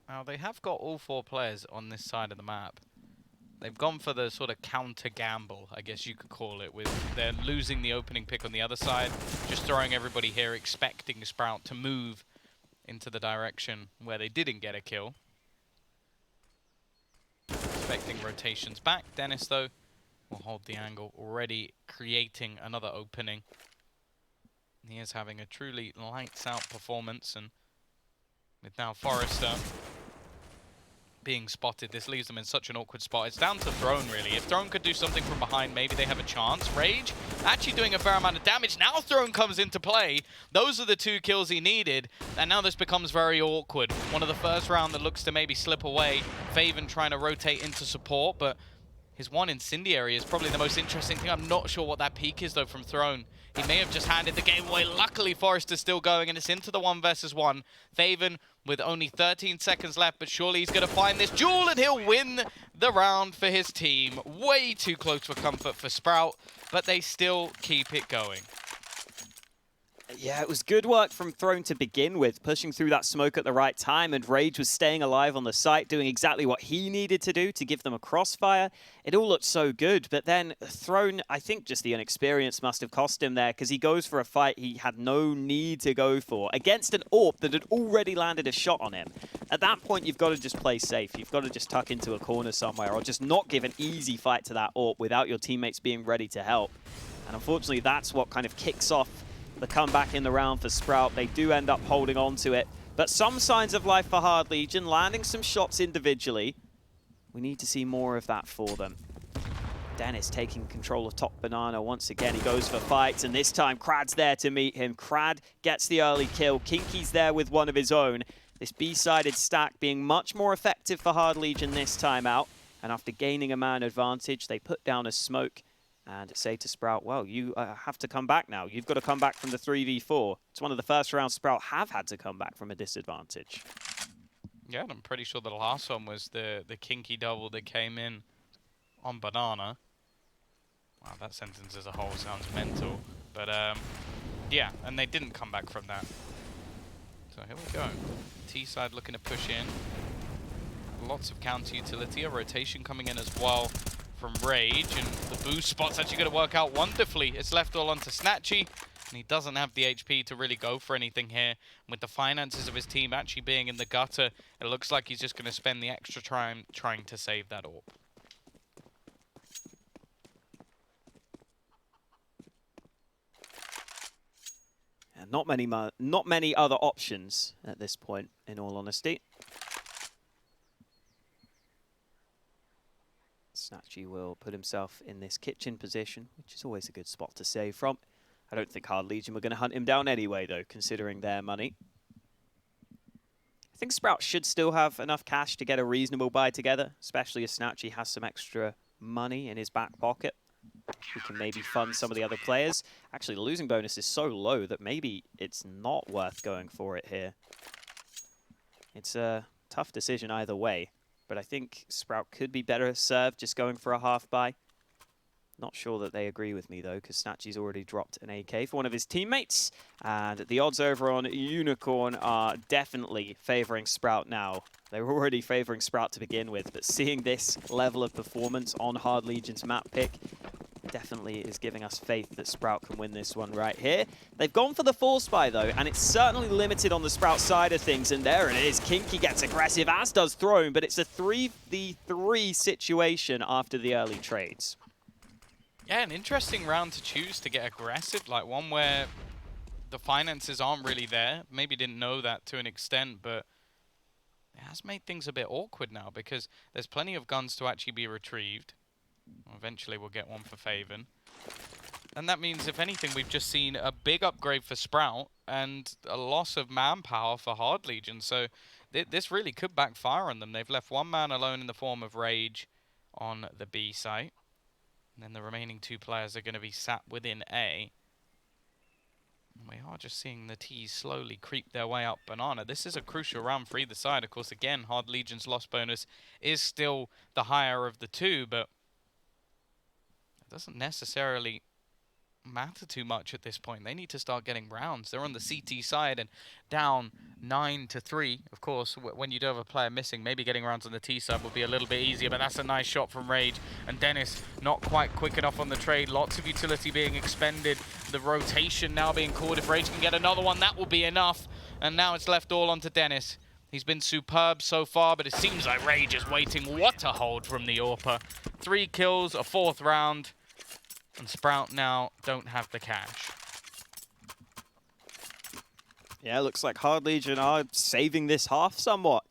Now, they have got all 4 players on this side of the map. They've gone for the sort of counter gamble, I guess you could call it, with they're losing the opening pick on the other side, just throwing everybody here, expecting Sprout to move into the direction where they didn't get a kill. Expecting rotations back. Denis, though, will hold the angle, already creating another opening. He is having a truly lights-out performance, and with now forZe being spotted, this leaves them in such an awkward spot. It's down to Throne, really. If Throne could do something from behind, maybe they have a chance. Rage actually doing a fair amount of damage. Now Throne comes into play. Those are the 2 kills he needed, and now this becomes very awkward. One of the first round that looks to maybe slip away. faveN trying to rotate into support, but his 1 incendiary is probably the most interesting thing. I'm not sure what that peak is, though, from Throne. He may have just handed the game away. Luckily, forZe is still going, and it's into the 1 versus 1. faveN with only 13 seconds left, but surely he's going to find this duel, and he'll win the round for his team. Way too close for comfort for Sprout, but they still keep it going. Yeah, it was good work from Throne to begin with, pushing through that smoke at the right time, and Rage was staying alive on the site, doing exactly what he needed to do to give them a crossfire. It all looked so good, but then Throne, I think just the inexperience must have cost him there, because he goes for a fight he had no need to go for, against an AWP that had already landed a shot on him. At that point, you've got to just play safe. You've got to just tuck into a corner somewhere, or just not give an easy fight to that AWP without your teammates being ready to help. And unfortunately, that's what kind of kicks off the comeback in the round for Sprout. They do end up holding on to it. But some signs of life for Hard Legion, landing some shots individually. We need to see more of that for them. Denis taking control of top Banana once again. He goes for fights, and this time Krad's there to meet him. Krad gets the early kill. kinqie's there with 1 of his own. This B-sided stack being much more effective for Hard Legion this time out. And after gaining a man advantage, they put down a smoke and say to Sprout, well, you have to come back now. You've got to come back from the 3v4. It's one of the first rounds Sprout have had to come back from a disadvantage. Yeah, and I'm pretty sure the last one was the kinqie double that came in on Banana. Wow, that sentence as a whole sounds mental. But, yeah, and they didn't come back from that. So here we go. T-side looking to push in. Lots of counter utility. A rotation coming in as well from Rage, and the boost spot's actually going to work out wonderfully. It's left all onto snatchie, and he doesn't have the HP to really go for anything here. With the finances of his team actually being in the gutter, it looks like he's just going to spend the extra time trying to save that AWP. And not many other options at this point, in all honesty. snatchie will put himself in this kitchen position, which is always a good spot to save from. I don't think Hard Legion were going to hunt him down anyway, though, considering their money. I think Sprout should still have enough cash to get a reasonable buy together, especially if snatchie has some extra money in his back pocket. He can maybe fund some of the other players. Actually, the losing bonus is so low that maybe it's not worth going for it here. It's a tough decision either way, but I think Sprout could be better served just going for a half buy. Not sure that they agree with me, though, because snatchie's already dropped an AK for one of his teammates. And the odds over on Unicorn are definitely favoring Sprout now. They were already favoring Sprout to begin with, but seeing this level of performance on Hard Legion's map pick definitely is giving us faith that Sprout can win this one right here. They've gone for the force buy, though, and it's certainly limited on the Sprout side of things. And there it is. kinqie gets aggressive, as does Throne, but it's a 3v3 situation after the early trades. Yeah, an interesting round to choose to get aggressive, like one where the finances aren't really there. Maybe didn't know that to an extent, but it has made things a bit awkward now because there's plenty of guns to actually be retrieved. Eventually we'll get one for faveN. And that means, if anything, we've just seen a big upgrade for Sprout and a loss of manpower for Hard Legion. So this really could backfire on them. They've left one man alone in the form of Rage on the B site. And then the remaining two players are going to be sat within A. And we are just seeing the T's slowly creep their way up banana. This is a crucial round for either side. Of course, again, Hard Legion's loss bonus is still the higher of the two, but it doesn't necessarily matter too much at this point. They need to start getting rounds. They're on the CT side and down 9-3. Of course, when you do have a player missing, maybe getting rounds on the T side will be a little bit easier, but that's a nice shot from Rage. And denis not quite quick enough on the trade. Lots of utility being expended. The rotation now being called. If Rage can get another one, that will be enough. And now it's left all onto denis. He's been superb so far, but it seems like Rage is waiting. What a hold from the AWPer. 3 kills, a 4th round. And Sprout now don't have the cash. Yeah, looks like Hard Legion are saving this half somewhat.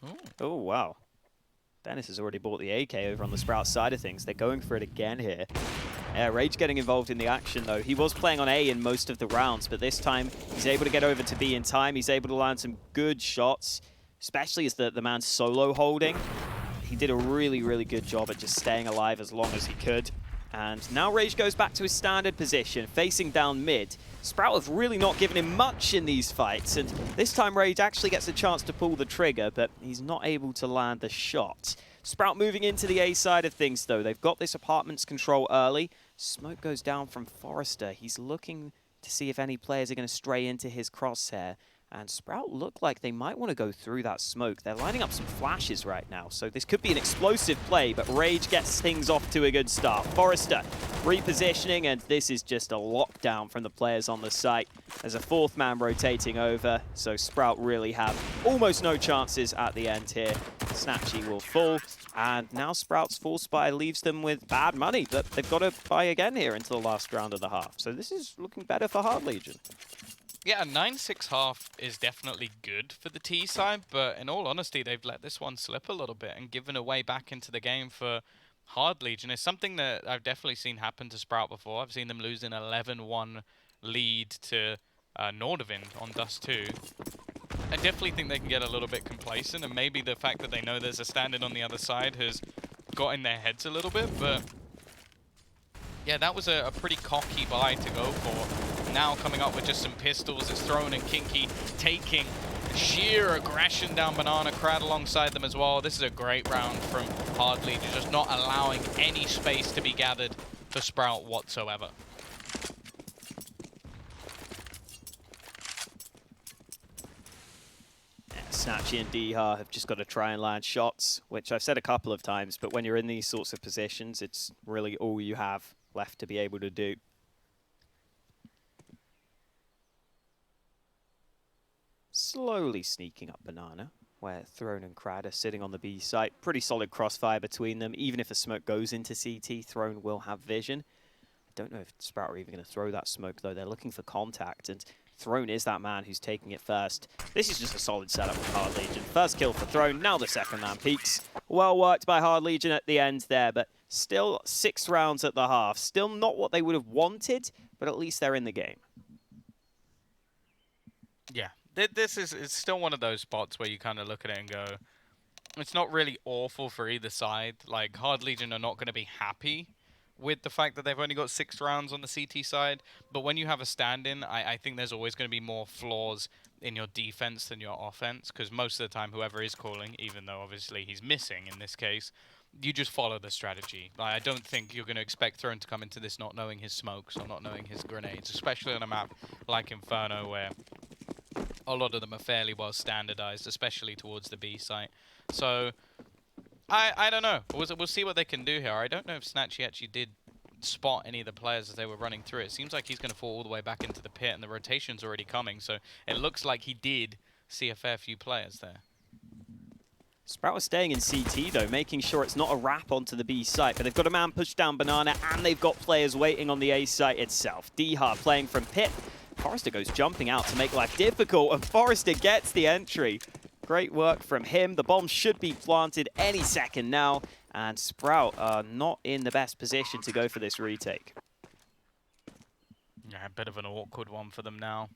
Ooh. Oh, wow. denis has already bought the AK over on the Sprout side of things. They're going for it again here. Yeah, Rage getting involved in the action, though. He was playing on A in most of the rounds, but this time he's able to get over to B in time. He's able to land some good shots, especially as the man's solo holding. He did a really, really good job at just staying alive as long as he could. And now Rage goes back to his standard position, facing down mid. Sprout have really not given him much in these fights, and this time Rage actually gets a chance to pull the trigger, but he's not able to land the shot. Sprout moving into the A side of things, though. They've got this apartments control early. Smoke goes down from forZe. He's looking to see if any players are going to stray into his crosshair. And Sprout look like they might want to go through that smoke. They're lining up some flashes right now, so this could be an explosive play, but Rage gets things off to a good start. forZe repositioning, and this is just a lockdown from the players on the site. There's a 4th man rotating over, so Sprout really have almost no chances at the end here. snatchie will fall, and now Sprout's force buy leaves them with bad money, but they've got to buy again here into the last round of the half. So this is looking better for Hard Legion. Yeah, a 9-6 half is definitely good for the T side, but in all honesty, they've let this one slip a little bit and given a way back into the game for Hard Legion. It's something that I've definitely seen happen to Sprout before. I've seen them lose an 11-1 lead to Nordavind on Dust 2. I definitely think they can get a little bit complacent, and maybe the fact that they know there's a stand-in on the other side has got in their heads a little bit, but yeah, that was a pretty cocky buy to go for. Now coming up with just some pistols, it's thrown, and kinqie taking sheer aggression down banana. Krad alongside them as well. This is a great round from Hard Legion, just not allowing any space to be gathered for Sprout whatsoever. snatchie and Dycha have just got to try and land shots, which I've said a couple of times, but when you're in these sorts of positions, it's really all you have left to be able to do. Slowly sneaking up banana, where Throne and Krad are sitting on the B site. Pretty solid crossfire between them. Even if a smoke goes into CT, Throne will have vision. I don't know if Sprout are even going to throw that smoke, though. They're looking for contact, and Throne is that man who's taking it first. This is just a solid setup for Hard Legion. First kill for Throne, now the 2nd man peaks. Well worked by Hard Legion at the end there, but still 6 rounds at the half. Still not what they would have wanted, but at least they're in the game. Yeah. This is still one of those spots where you kind of look at it and go, it's not really awful for either side. Like, Hard Legion are not going to be happy with the fact that they've only got 6 rounds on the CT side. But when you have a stand-in, I think there's always going to be more flaws in your defense than your offense. Because most of the time, whoever is calling, even though obviously he's missing in this case, you just follow the strategy. Like, I don't think you're going to expect Throne to come into this not knowing his smokes or not knowing his grenades, especially on a map like Inferno where a lot of them are fairly well standardized, especially towards the B site. So, I don't know. We'll see what they can do here. I don't know if snatchie actually did spot any of the players as they were running through. It seems like he's going to fall all the way back into the pit, and the rotation's already coming, so it looks like he did see a fair few players there. Sprout was staying in CT though, making sure it's not a wrap onto the B site, but they've got a man pushed down banana, and they've got players waiting on the A site itself. Dycha playing from pit. forZe goes jumping out to make life difficult, and forZe gets the entry. Great work from him. The bomb should be planted any second now, and Sprout are not in the best position to go for this retake. Yeah, a bit of an awkward one for them now.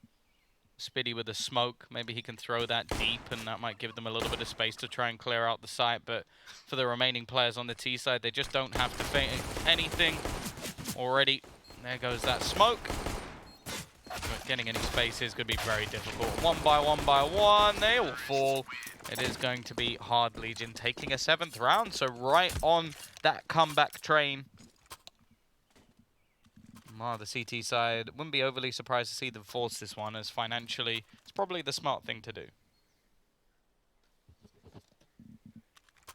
Spiidi with a smoke, maybe he can throw that deep, and that might give them a little bit of space to try and clear out the site, but for the remaining players on the T side, they just don't have to feint anything already. There goes that smoke. But getting any space is going to be very difficult. One by one, they all fall. It is going to be Hard Legion taking a 7th round, so right on that comeback train. Well, the CT side, wouldn't be overly surprised to see them force this one, as financially, it's probably the smart thing to do.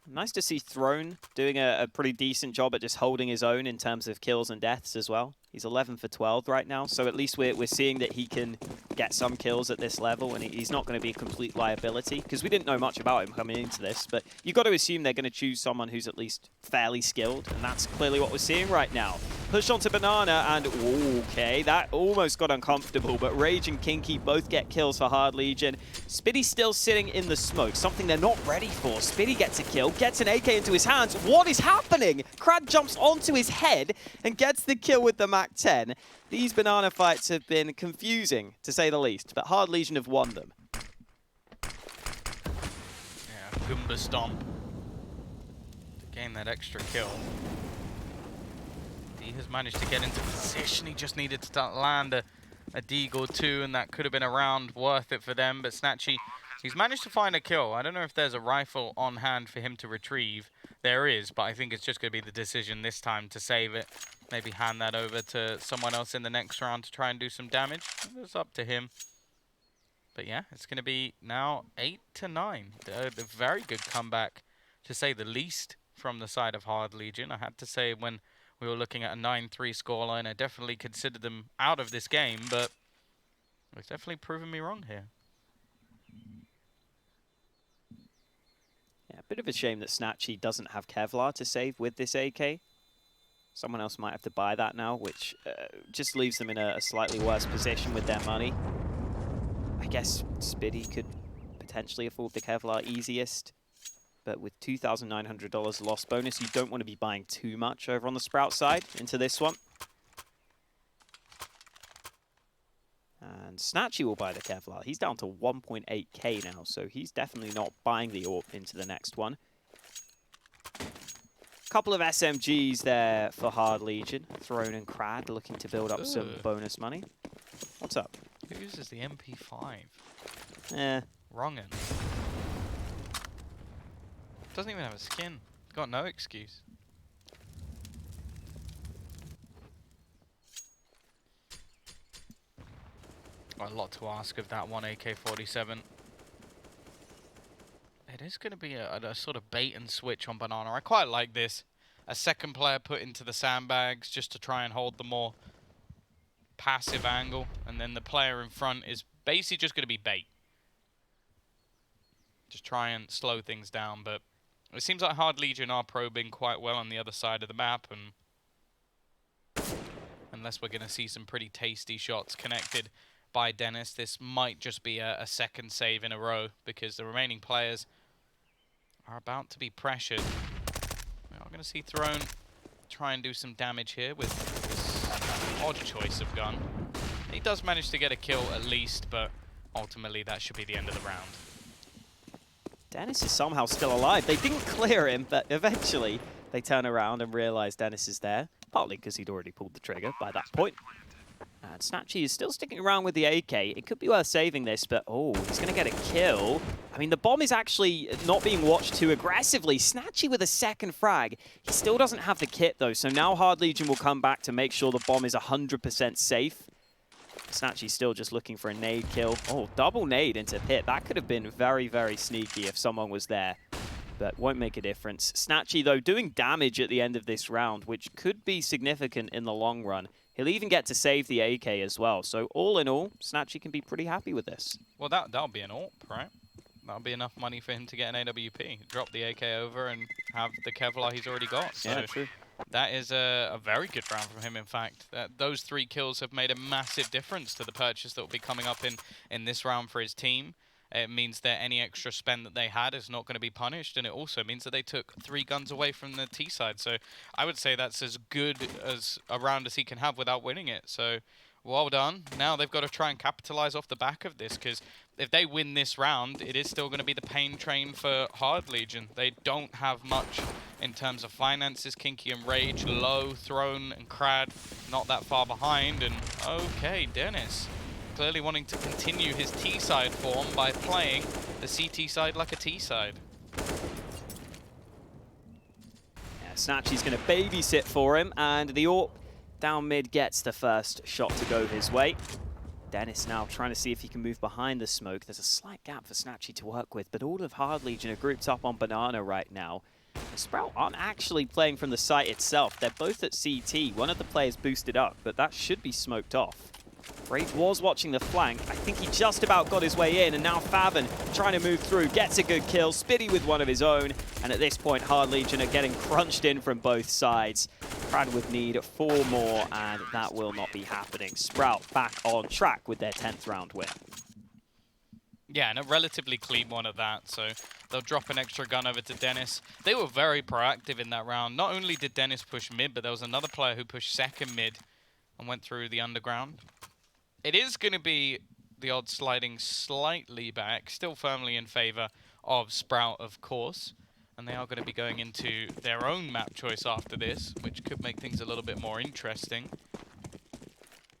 Nice to see Throne doing a pretty decent job at just holding his own in terms of kills and deaths as well. He's 11 for 12 right now, so at least we're seeing that he can get some kills at this level, and he's not going to be a complete liability, because we didn't know much about him coming into this, but you've got to assume they're going to choose someone who's at least fairly skilled, and that's clearly what we're seeing right now. Push onto banana, and okay, that almost got uncomfortable, but Rage and kinqie both get kills for Hard Legion. Spiidi still sitting in the smoke, something they're not ready for. Spiidi gets a kill, gets an AK into his hands. What is happening? Krad jumps onto his head and gets the kill with the MAC-10. These banana fights have been confusing, to say the least, but Hard Legion have won them. Yeah, Goomba Stomp to gain that extra kill. He has managed to get into position. He just needed to land a dig or two, and that could have been a round worth it for them. But snatchie, he's managed to find a kill. I don't know if there's a rifle on hand for him to retrieve. There is, but I think it's just going to be the decision this time to save it. Maybe hand that over to someone else in the next round to try and do some damage. It's up to him. But yeah, it's going to be now 8-9. A very good comeback, to say the least, from the side of Hard Legion. I had to say, when we were looking at a 9-3 scoreline, I definitely considered them out of this game, but it's definitely proven me wrong here. Yeah, a bit of a shame that snatchie doesn't have Kevlar to save with this AK. Someone else might have to buy that now, which just leaves them in a slightly worse position with their money. I guess Spiidi could potentially afford the Kevlar easiest, but with $2,900 loss bonus, you don't want to be buying too much over on the Sprout side into this one. And snatchie will buy the Kevlar. He's down to 1.8k now, so he's definitely not buying the AWP into the next one. Couple of SMGs there for Hard Legion. Throne and Krad looking to build up some bonus money. What's up? Who uses the MP5? Wrong end. Doesn't even have a skin. Got no excuse. Got a lot to ask of that one AK-47. It is going to be a sort of bait and switch on banana. I quite like this. A second player put into the sandbags just to try and hold the more passive angle. And then the player in front is basically just going to be bait. Just try and slow things down. But it seems like Hard Legion are probing quite well on the other side of the map. And unless we're going to see some pretty tasty shots connected by Denis, this might just be a second save in a row, because the remaining players are about to be pressured. We are going to see Throne try and do some damage here with this odd choice of gun. He does manage to get a kill at least, but ultimately that should be the end of the round. Denis is somehow still alive. They didn't clear him, but eventually they turn around and realize Denis is there, partly because he'd already pulled the trigger by that point. And snatchie is still sticking around with the AK. It could be worth saving this, but oh, he's going to get a kill. I mean, the bomb is actually not being watched too aggressively. snatchie with a second frag. He still doesn't have the kit, though, so now Hard Legion will come back to make sure the bomb is 100% safe. snatchie's still just looking for a nade kill. Oh, double nade into pit. That could have been very, very sneaky if someone was there, but won't make a difference. snatchie, though, doing damage at the end of this round, which could be significant in the long run. He'll even get to save the AK as well. So all in all, snatchie can be pretty happy with this. Well, that'll be an AWP, right? That'll be enough money for him to get an AWP. Drop the AK over and have the Kevlar he's already got. So yeah, true. That is a very good round from him, in fact. Those 3 kills have made a massive difference to the purchase that will be coming up in this round for his team. It means that any extra spend that they had is not going to be punished, and it also means that they took 3 guns away from the T side. So I would say that's as good as a round as he can have without winning it. So well done. Now they've got to try and capitalize off the back of this, because if they win this round, it is still going to be the pain train for Hard Legion. They don't have much in terms of finances. kinqie and Rage low, Throne and Krad not that far behind. And okay, Denis clearly wanting to continue his T-side form by playing the CT side like a T-side. Yeah, snatchie's going to babysit for him, and the AWP down mid gets the first shot to go his way. Denis now trying to see if he can move behind the smoke. There's a slight gap for snatchie to work with, but all of Hard Legion are grouped up on Banana right now. The Sprout aren't actually playing from the site itself. They're both at CT. One of the players boosted up, but that should be smoked off. Rage was watching the flank. I think he just about got his way in, and now faveN trying to move through, gets a good kill. Spiidi with one of his own, and at this point, Hard Legion are getting crunched in from both sides. Krad would need 4 more, and that will not be happening. Sprout back on track with their 10th round win. Yeah, and a relatively clean one at that, so they'll drop an extra gun over to Denis. They were very proactive in that round. Not only did Denis push mid, but there was another player who pushed second mid and went through the underground. It is going to be the odds sliding slightly back, still firmly in favor of Sprout, of course. And they are going to be going into their own map choice after this, which could make things a little bit more interesting.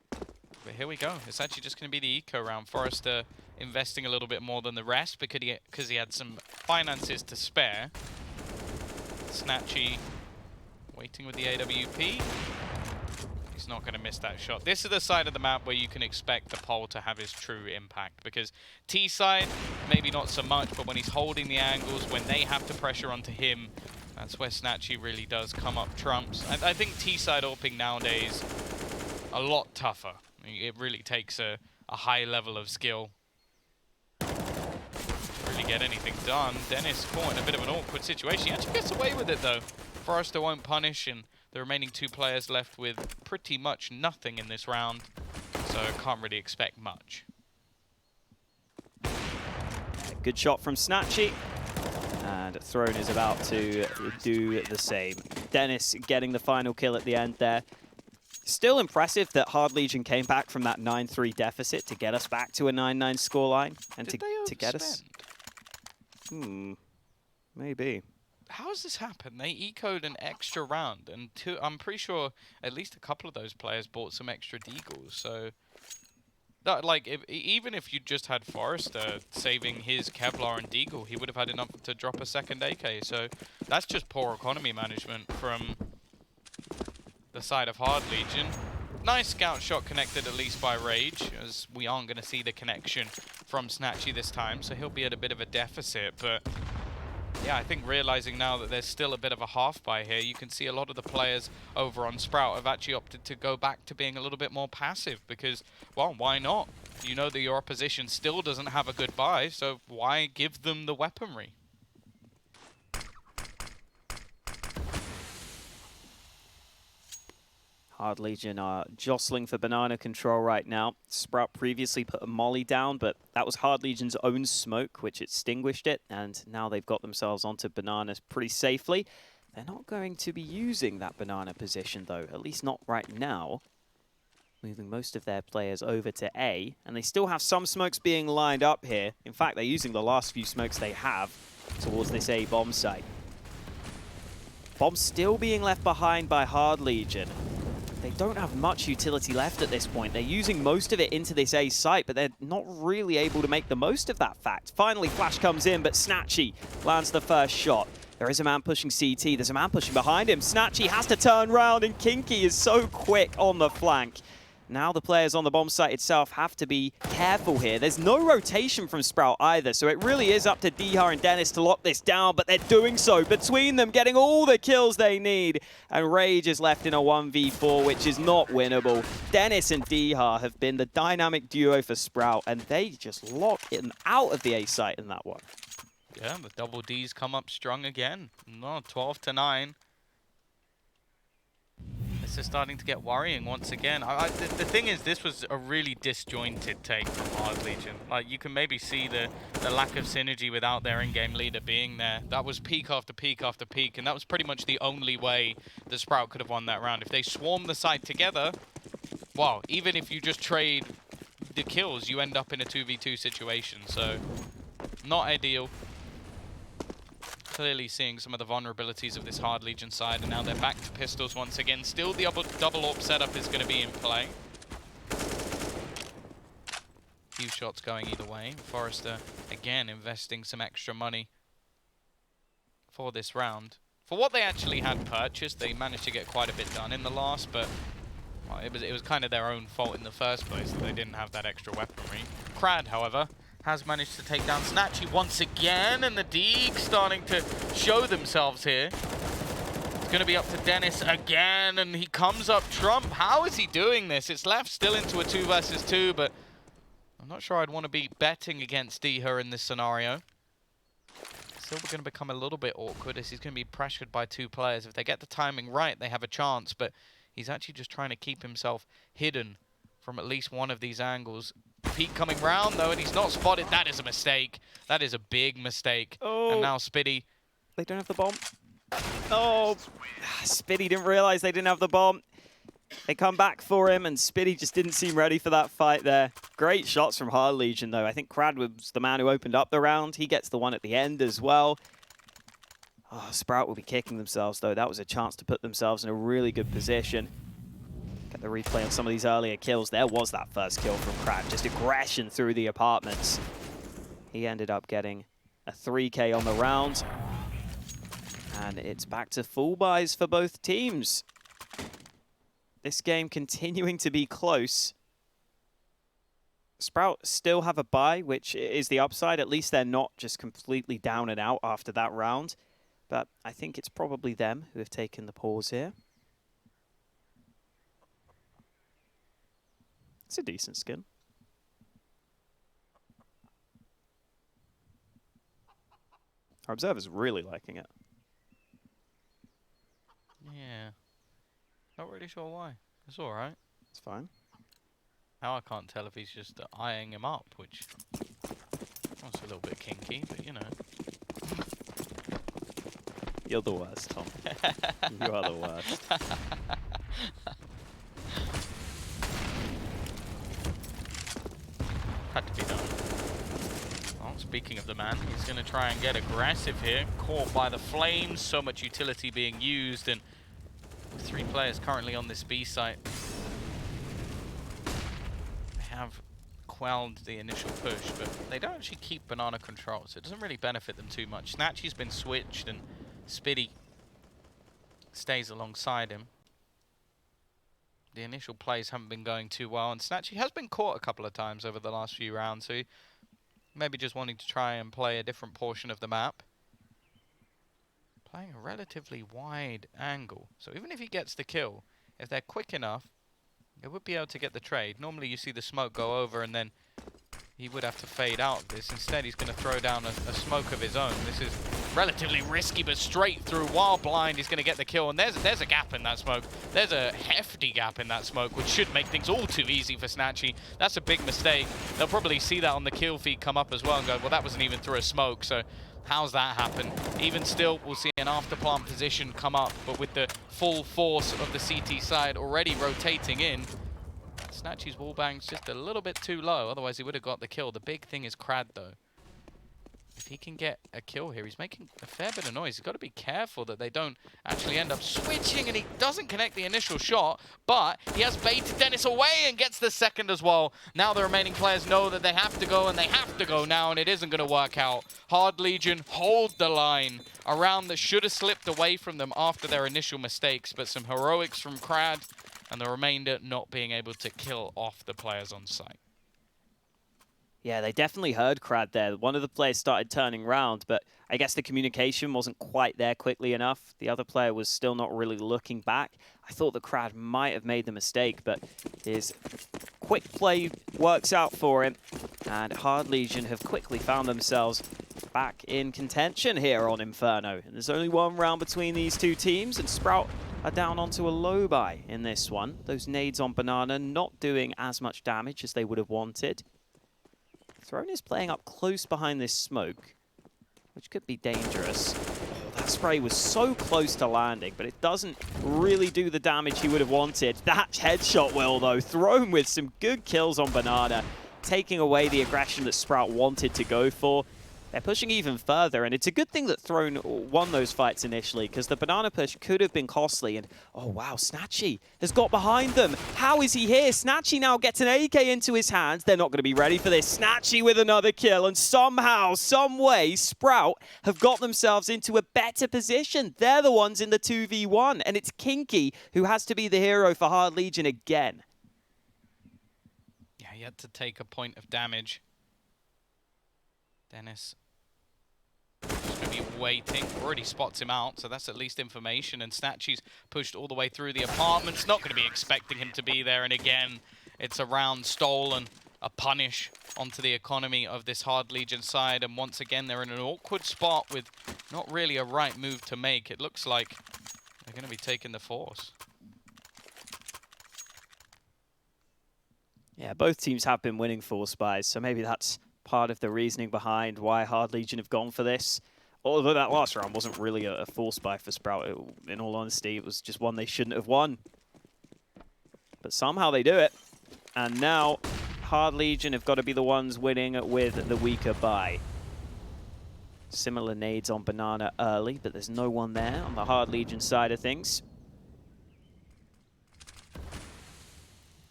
But here we go. It's actually just going to be the eco round. forZe investing a little bit more than the rest because he had some finances to spare. snatchie waiting with the AWP. He's not going to miss that shot. This is the side of the map where you can expect the pole to have his true impact, because T side, maybe not so much, but when he's holding the angles, when they have to pressure onto him, that's where snatchie really does come up trumps. I think T side AWPing nowadays a lot tougher. It really takes a high level of skill to really get anything done. Denis caught in a bit of an awkward situation. He actually gets away with it though. forZe won't punish, and the remaining 2 players left with pretty much nothing in this round, so can't really expect much. Good shot from snatchie, and Throne is about to do the same. Denis getting the final kill at the end there. Still impressive that Hard Legion came back from that 9-3 deficit to get us back to a 9-9 scoreline, and to get us. Maybe. How has this happened? They ecoed an extra round, and I'm pretty sure at least a couple of those players bought some extra deagles. So, that, like, even if you just had forZe saving his Kevlar and deagle, he would have had enough to drop a second AK. So that's just poor economy management from the side of Hard Legion. Nice scout shot connected at least by Rage, as we aren't going to see the connection from snatchie this time, so he'll be at a bit of a deficit, but yeah, I think realizing now that there's still a bit of a half buy here, you can see a lot of the players over on Sprout have actually opted to go back to being a little bit more passive because, well, why not? You know that your opposition still doesn't have a good buy, so why give them the weaponry? Hard Legion are jostling for banana control right now. Sprout previously put a molly down, but that was Hard Legion's own smoke, which extinguished it, and now they've got themselves onto bananas pretty safely. They're not going to be using that banana position, though, at least not right now. Moving most of their players over to A, and they still have some smokes being lined up here. In fact, they're using the last few smokes they have towards this A bomb site. Bomb still being left behind by Hard Legion. they don't have much utility left at this point. They're using most of it into this A site, but they're not really able to make the most of that fact. Finally, Flash comes in, but snatchie lands the first shot. There is a man pushing CT. There's a man pushing behind him. snatchie has to turn around, and kinqie is so quick on the flank. Now the players on the bomb site itself have to be careful here. There's no rotation from Sprout either, so it really is up to Dycha and denis to lock this down, but they're doing so between them, getting all the kills they need. And Rage is left in a 1v4, which is not winnable. denis and Dycha have been the dynamic duo for Sprout, and they just lock him out of the A site in that one. Yeah, the double Ds come up strong again. No, 12-9. This is starting to get worrying once again. The thing is, this was a really disjointed take from Hard Legion. Like, you can maybe see the lack of synergy without their in-game leader being there. That was peak after peak after peak, and that was pretty much the only way the Sprout could have won that round. If they swarm the site together, well, even if you just trade the kills, you end up in a 2v2 situation. So, not ideal. Clearly seeing some of the vulnerabilities of this Hard Legion side, and now they're back to pistols once again. Still the double AWP setup is going to be in play. Few shots going either way. forZe again investing some extra money for this round. For what they actually had purchased, they managed to get quite a bit done in the last, but well, it was kind of their own fault in the first place that they didn't have that extra weaponry. Krad, however, has managed to take down snatchie once again, and the Deeg starting to show themselves here. It's going to be up to denis again, and he comes up trump. How is he doing this? It's left still into a 2 versus 2, but I'm not sure I'd want to be betting against Dycha in this scenario. Still going to become a little bit awkward as he's going to be pressured by 2 players. If they get the timing right, they have a chance, but he's actually just trying to keep himself hidden from at least one of these angles. Peek coming round, though, and he's not spotted. That is a mistake. That is a big mistake. Oh. And now Spiidi. They don't have the bomb. Oh, Spiidi didn't realize they didn't have the bomb. They come back for him, and Spiidi just didn't seem ready for that fight there. Great shots from Hard Legion, though. I think Krad was the man who opened up the round. He gets the one at the end as well. Oh, Sprout will be kicking themselves, though. That was a chance to put themselves in a really good position. Get the replay on some of these earlier kills. There was that first kill from Krad. Just aggression through the apartments. He ended up getting a 3K on the round. And it's back to full buys for both teams. This game continuing to be close. Sprout still have a buy, which is the upside. At least they're not just completely down and out after that round. But I think it's probably them who have taken the pause here. It's a decent skin. Our observer's really liking it. Yeah. Not really sure why. It's alright. It's fine. Now I can't tell if he's just eyeing him up, which was a little bit kinky, but you know. You're the worst, Tom. You are the worst. Had to be done. Well, speaking of the man, he's going to try and get aggressive here. Caught by the flames, so much utility being used, and 3 players currently on this B site. They have quelled the initial push, but they don't actually keep banana control, so it doesn't really benefit them too much. snatchie's been switched, and Spiidi stays alongside him. The initial plays haven't been going too well, and snatchie has been caught a couple of times over the last few rounds, so maybe just wanting to try and play a different portion of the map. Playing a relatively wide angle, so even if he gets the kill, if they're quick enough, they would be able to get the trade. Normally you see the smoke go over and then he would have to fade out of this. Instead he's going to throw down a smoke of his own. This is relatively risky, but straight through while blind he's going to get the kill, and there's a gap in that smoke. There's a hefty gap in that smoke, which should make things all too easy for snatchie. That's a big mistake. They'll probably see that on the kill feed come up as well and go, well, that wasn't even through a smoke, so how's that happen? Even still, we'll see an after-plant position come up, but with the full force of the CT side already rotating in, snatchie's wallbang's just a little bit too low, otherwise he would have got the kill. The big thing is Krad, though. If he can get a kill here. He's making a fair bit of noise. He's got to be careful that they don't actually end up switching, and he doesn't connect the initial shot, but he has baited denis away and gets the second as well. Now the remaining players know that they have to go, and they have to go now, and it isn't going to work out. Hard Legion hold the line. A round that should have slipped away from them after their initial mistakes, but some heroics from Krad, and the remainder not being able to kill off the players on site. Yeah, they definitely heard Krad there. One of the players started turning around, but I guess the communication wasn't quite there quickly enough. The other player was still not really looking back. I thought that Krad might have made the mistake, but his quick play works out for him. And Hard Legion have quickly found themselves back in contention here on Inferno. And there's only one round between these two teams, and Sprout are down onto a low buy in this one. Those nades on Banana not doing as much damage as they would have wanted. Throne is playing up close behind this smoke, which could be dangerous. That spray was so close to landing, but it doesn't really do the damage he would have wanted. That headshot will, though. Throne with some good kills on Banana, taking away the aggression that Sprout wanted to go for. They're pushing even further, and it's a good thing that Throne won those fights initially, because the Banana push could have been costly. And, oh wow, snatchie has got behind them. How is he here? snatchie now gets an AK into his hands. They're not going to be ready for this. snatchie with another kill, and somehow, some way, Sprout have got themselves into a better position. They're the ones in the 2v1, and it's kinqie who has to be the hero for Hard Legion again. Yeah, he had to take a point of damage. Denis just going to be waiting. Already spots him out, so that's at least information. And snatchie's pushed all the way through the apartments. Not going to be expecting him to be there. And again, it's a round stolen, a punish onto the economy of this Hard Legion side. And once again, they're in an awkward spot with not really a right move to make. It looks like they're going to be taking the force. Yeah, both teams have been winning force buys, so maybe that's part of the reasoning behind why Hard Legion have gone for this. Although that last round wasn't really a force buy for Sprout. In all honesty, it was just one they shouldn't have won. But somehow they do it. And now Hard Legion have got to be the ones winning with the weaker buy. Similar nades on Banana early, but there's no one there on the Hard Legion side of things.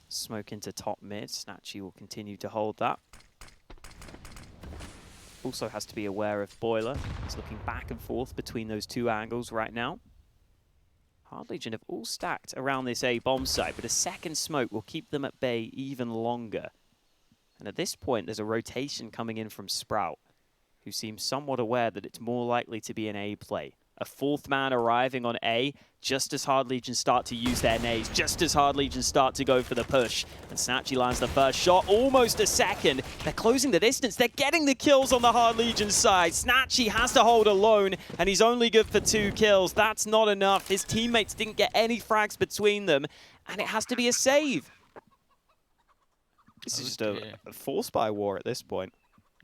Smoke into top mid. snatchie will continue to hold that. Also has to be aware of Boiler. He's looking back and forth between those two angles right now. Hard Legion have all stacked around this A bomb site, but a second smoke will keep them at bay even longer. And at this point, there's a rotation coming in from Sprout, who seems somewhat aware that it's more likely to be an A play. A fourth man arriving on A, just as Hard Legion start to use their nades, just as Hard Legion start to go for the push. And snatchie lands the first shot, almost a second. They're closing the distance. They're getting the kills on the Hard Legion side. snatchie has to hold alone, and he's only good for 2 kills. That's not enough. His teammates didn't get any frags between them, and it has to be a save. This is just a force buy war at this point.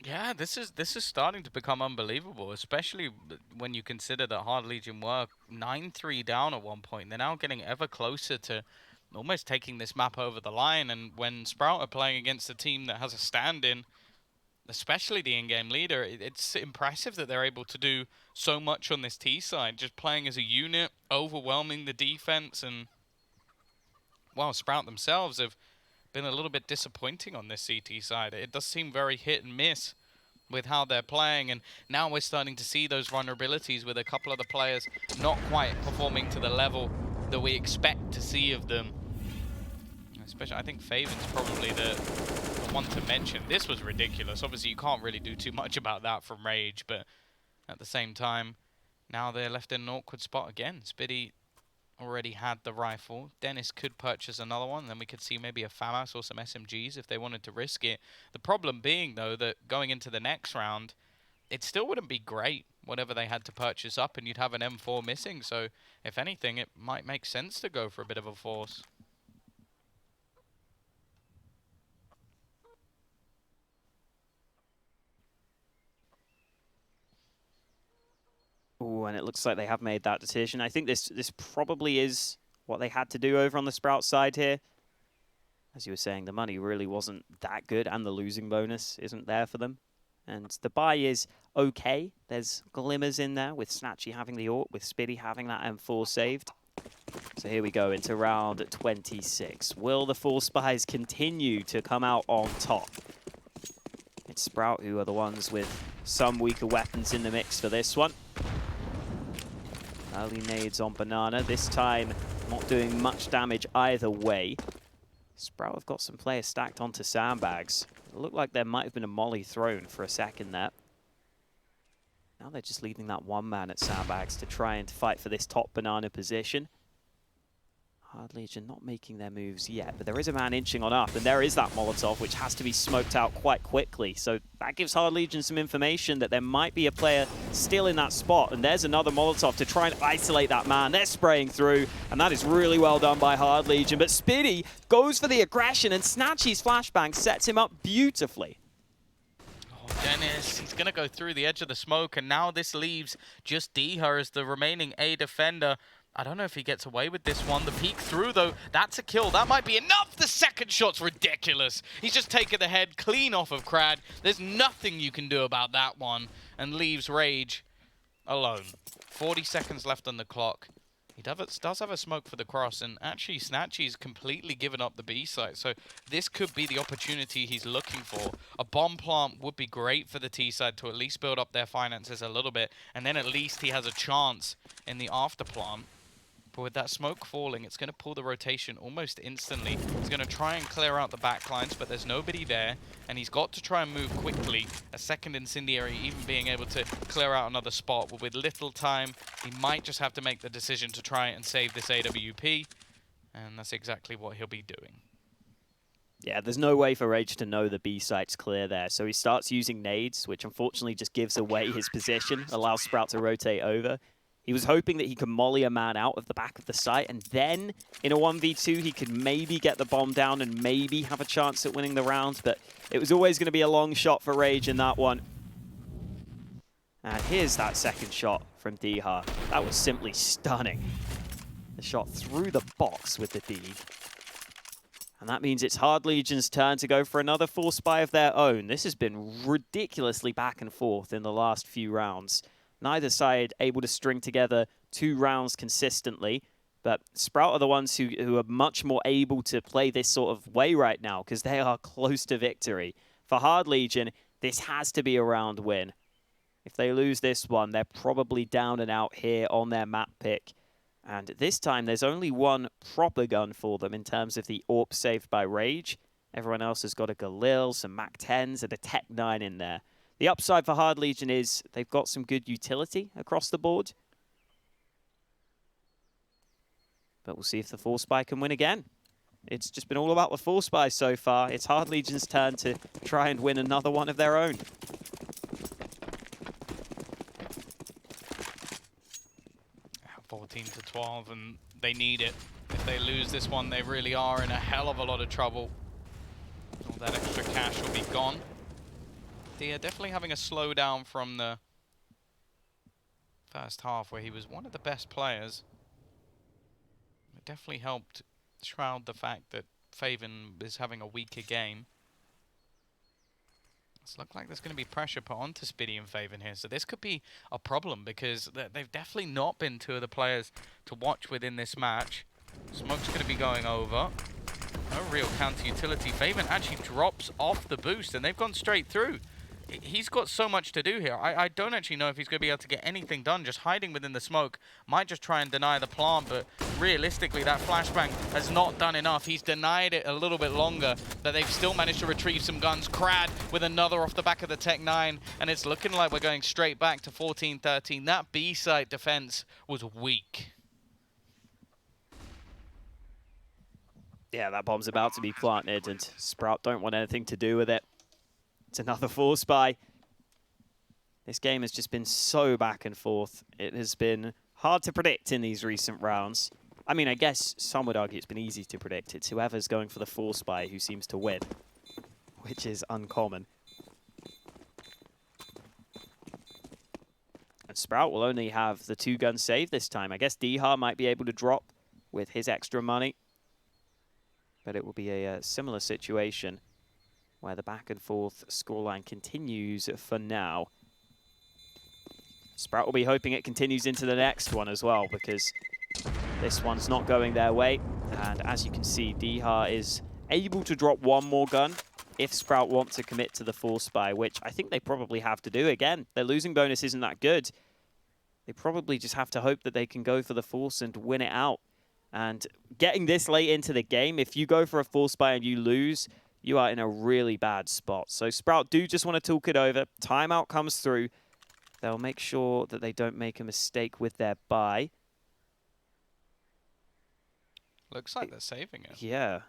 Yeah, this is starting to become unbelievable, especially when you consider that Hard Legion were 9-3 down at one point. They're now getting ever closer to almost taking this map over the line. And when Sprout are playing against a team that has a stand-in, especially the in-game leader, it's impressive that they're able to do so much on this T side, just playing as a unit, overwhelming the defense. And, well, Sprout themselves have been a little bit disappointing on this CT side. It does seem very hit and miss with how they're playing, and now we're starting to see those vulnerabilities with a couple of the players not quite performing to the level that we expect to see of them. Especially, I think faveN's probably the one to mention. This was ridiculous. Obviously, you can't really do too much about that from Rage, but at the same time, now they're left in an awkward spot again. Spiidi already had the rifle. Denis could purchase another one, then we could see maybe a FAMAS or some SMGs if they wanted to risk it. The problem being, though, that going into the next round, it still wouldn't be great, whatever they had to purchase up, and you'd have an M4 missing. So, if anything, it might make sense to go for a bit of a force. Ooh, and it looks like they have made that decision. I think this probably is what they had to do over on the Sprout side here. As you were saying, the money really wasn't that good, and the losing bonus isn't there for them. And the buy is okay. There's glimmers in there with snatchie having the AWP, with Spiidi having that M4 saved. So here we go into round 26. Will the four spies continue to come out on top? It's Sprout who are the ones with some weaker weapons in the mix for this one. Early nades on Banana. This time not doing much damage either way. Sprout have got some players stacked onto sandbags. It looked like there might have been a molly thrown for a second there. Now they're just leaving that one man at sandbags to try and fight for this top Banana position. Hard Legion not making their moves yet, but there is a man inching on up, and there is that Molotov, which has to be smoked out quite quickly. So that gives Hard Legion some information that there might be a player still in that spot, and there's another Molotov to try and isolate that man. They're spraying through, and that is really well done by Hard Legion. But Spiidi goes for the aggression, and snatchie's flashbang sets him up beautifully. Denis, he's going to go through the edge of the smoke, and now this leaves just Dycha as the remaining A defender. I don't know if he gets away with this one. The peek through, though, that's a kill. That might be enough. The second shot's ridiculous. He's just taken the head clean off of Krad. There's nothing you can do about that one, and leaves Rage alone. 40 seconds left on the clock. He does have a smoke for the cross, and actually snatchie's completely given up the B site, so this could be the opportunity he's looking for. A bomb plant would be great for the T side to at least build up their finances a little bit, and then at least he has a chance in the after plant. But with that smoke falling, it's going to pull the rotation almost instantly. He's going to try and clear out the backlines, but there's nobody there, and he's got to try and move quickly. A second incendiary even being able to clear out another spot, but with little time, he might just have to make the decision to try and save this AWP, and that's exactly what he'll be doing. Yeah, there's no way for Rage to know the B site's clear there, so he starts using nades, which unfortunately just gives away his position, allows Sprout to rotate over. He was hoping that he could molly a man out of the back of the site, and then in a 1v2 he could maybe get the bomb down and maybe have a chance at winning the round, but it was always going to be a long shot for Rage in that one. And here's that second shot from Dycha. That was simply stunning. The shot through the box with the D. And that means it's Hard Legion's turn to go for another four spy of their own. This has been ridiculously back and forth in the last few rounds. Neither side able to string together 2 rounds consistently, but Sprout are the ones who are much more able to play this sort of way right now because they are close to victory. For Hard Legion, this has to be a round win. If they lose this one, they're probably down and out here on their map pick. And this time, there's only one proper gun for them in terms of the AWP saved by Rage. Everyone else has got a Galil, some MAC-10s, and a Tech 9 in there. The upside for Hard Legion is they've got some good utility across the board. But we'll see if the four spy can win again. It's just been all about the four spies so far. It's Hard Legion's turn to try and win another one of their own. Yeah, 14-12, and they need it. If they lose this one, they really are in a hell of a lot of trouble. All that extra cash will be gone. They're definitely having a slowdown from the first half where he was one of the best players. It definitely helped shroud the fact that faveN is having a weaker game. It's looked like there's going to be pressure put onto Spiidi and faveN here, so this could be a problem because they've definitely not been two of the players to watch within this match. Smoke's going to be going over. No real counter utility. faveN actually drops off the boost and they've gone straight through. He's got so much to do here. I don't actually know if he's going to be able to get anything done. Just hiding within the smoke. Might just try and deny the plant, but realistically, that flashbang has not done enough. He's denied it a little bit longer, but they've still managed to retrieve some guns. Krad with another off the back of the Tech 9, and it's looking like we're going straight back to 14-13. That B-site defense was weak. Yeah, that bomb's about to be planted, and Sprout don't want anything to do with it. It's another four spy. This game has just been so back and forth. It has been hard to predict in these recent rounds. I mean, I guess some would argue it's been easy to predict. It's whoever's going for the four spy who seems to win, which is uncommon. And Sprout will only have the 2-gun save this time. I guess Dycha might be able to drop with his extra money, but it will be a similar situation. where the back and forth scoreline continues for now. Sprout will be hoping it continues into the next one as well, because this one's not going their way. And as you can see, Dycha is able to drop one more gun if Sprout want to commit to the force buy, which I think they probably have to do. Again, their losing bonus isn't that good. They probably just have to hope that they can go for the force and win it out. And getting this late into the game, if you go for a force buy and you lose, you are in a really bad spot. So Sprout do just want to talk it over. Timeout comes through. They'll make sure that they don't make a mistake with their buy. Looks like they're saving it. Yeah.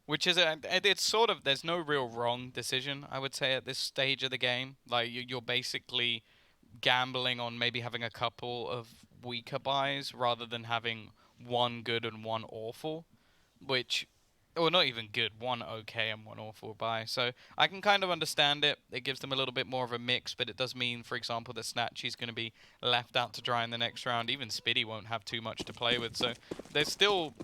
Which is, it's sort of, there's no real wrong decision, I would say, at this stage of the game. Like, you're basically gambling on maybe having a couple of weaker buys rather than having one good and one awful, which, or not even good, one okay and one awful buy. So I can kind of understand it. It gives them a little bit more of a mix, but it does mean, for example, that snatchie's going to be left out to dry in the next round. Even Spiidi won't have too much to play with. So they're still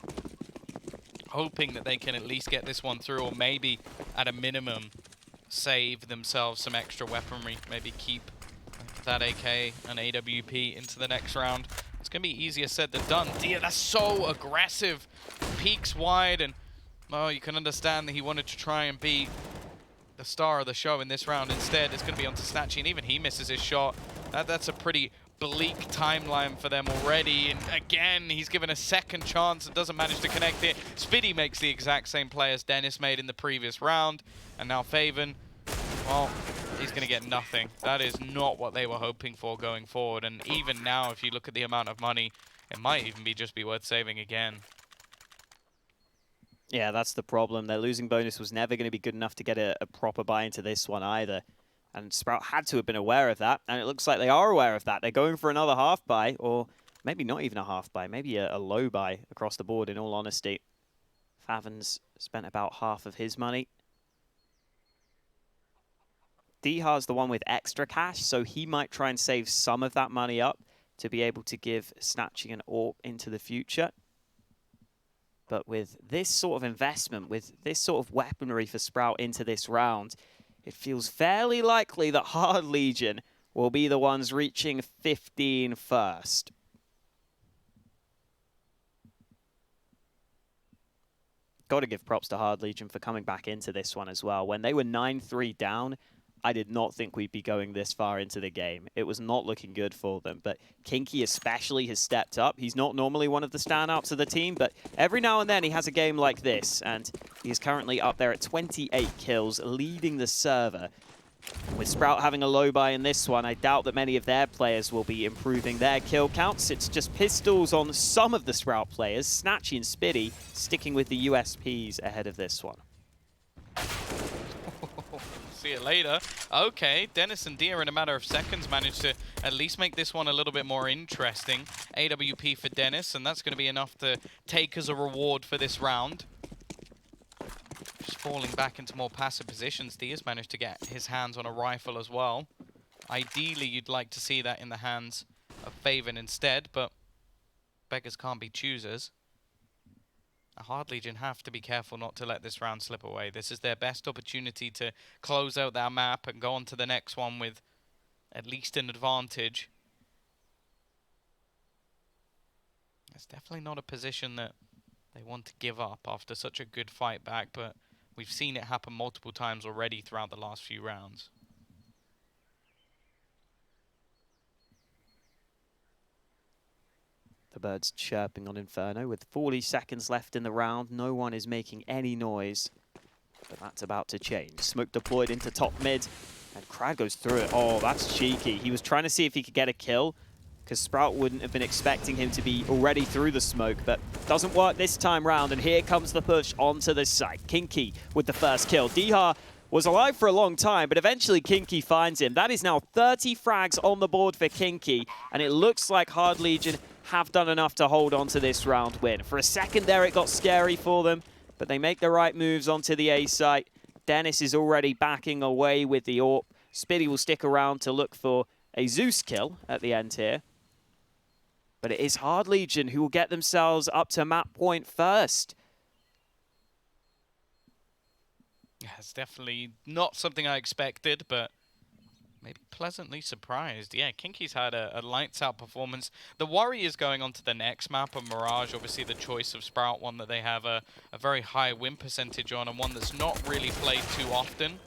hoping that they can at least get this one through, or maybe at a minimum save themselves some extra weaponry, maybe keep that AK and AWP into the next round. It's going to be easier said than done. Dear, that's so aggressive. Peeks wide, and oh, you can understand that he wanted to try and be the star of the show in this round. Instead, it's going to be onto snatchie, and even he misses his shot. That's a pretty bleak timeline for them already, and again he's given a second chance and doesn't manage to connect it. Spiidi makes the exact same play as Denis made in the previous round, and now faveN, well, he's going to get nothing. That is not what they were hoping for going forward, and even now, if you look at the amount of money, it might even just be worth saving again. Yeah, that's the problem. Their losing bonus was never going to be good enough to get a proper buy into this one either. And Sprout had to have been aware of that, and it looks like they are aware of that. They're going for another half buy, or maybe not even a half buy, maybe a low buy across the board, in all honesty. faveN's spent about half of his money. Dycha's the one with extra cash, so he might try and save some of that money up to be able to give snatchie an AWP into the future. But with this sort of investment, with this sort of weaponry for Sprout into this round, it feels fairly likely that Hard Legion will be the ones reaching 15 first. Got to give props to Hard Legion for coming back into this one as well. When they were 9-3 down, I did not think we'd be going this far into the game. It was not looking good for them, but kinqie especially has stepped up. He's not normally one of the standouts of the team, but every now and then he has a game like this, and he's currently up there at 28 kills, leading the server. With Sprout having a low buy in this one, I doubt that many of their players will be improving their kill counts. It's just pistols on some of the Sprout players, snatchie and Spiidi sticking with the USPs ahead of this one. See it later. Okay, Denis and Dia in a matter of seconds managed to at least make this one a little bit more interesting. AWP for Denis, and that's going to be enough to take as a reward for this round. Just falling back into more passive positions. Dia's managed to get his hands on a rifle as well. Ideally, you'd like to see that in the hands of faveN instead, but beggars can't be choosers. Hard Legion have to be careful not to let this round slip away. This is their best opportunity to close out their map and go on to the next one with at least an advantage. It's definitely not a position that they want to give up after such a good fight back, but we've seen it happen multiple times already throughout the last few rounds. The birds chirping on Inferno with 40 seconds left in the round. No one is making any noise, but that's about to change. Smoke deployed into top mid, and Krad goes through it. Oh, that's cheeky. He was trying to see if he could get a kill, because Sprout wouldn't have been expecting him to be already through the smoke, but doesn't work this time round, and here comes the push onto the site. kinqie with the first kill. Dycha was alive for a long time, but eventually kinqie finds him. That is now 30 frags on the board for kinqie, and it looks like Hard Legion have done enough to hold on to this round win. For a second there, it got scary for them, but they make the right moves onto the A site. Denis is already backing away with the AWP. Spiidi will stick around to look for a Zeus kill at the end here. But it is Hard Legion who will get themselves up to map point first. Yeah, it's definitely not something I expected, but maybe pleasantly surprised. Yeah, kinqie's had a lights-out performance. The worry is going on to the next map of Mirage. Obviously, the choice of Sprout, one that they have a very high win percentage on, and one that's not really played too often.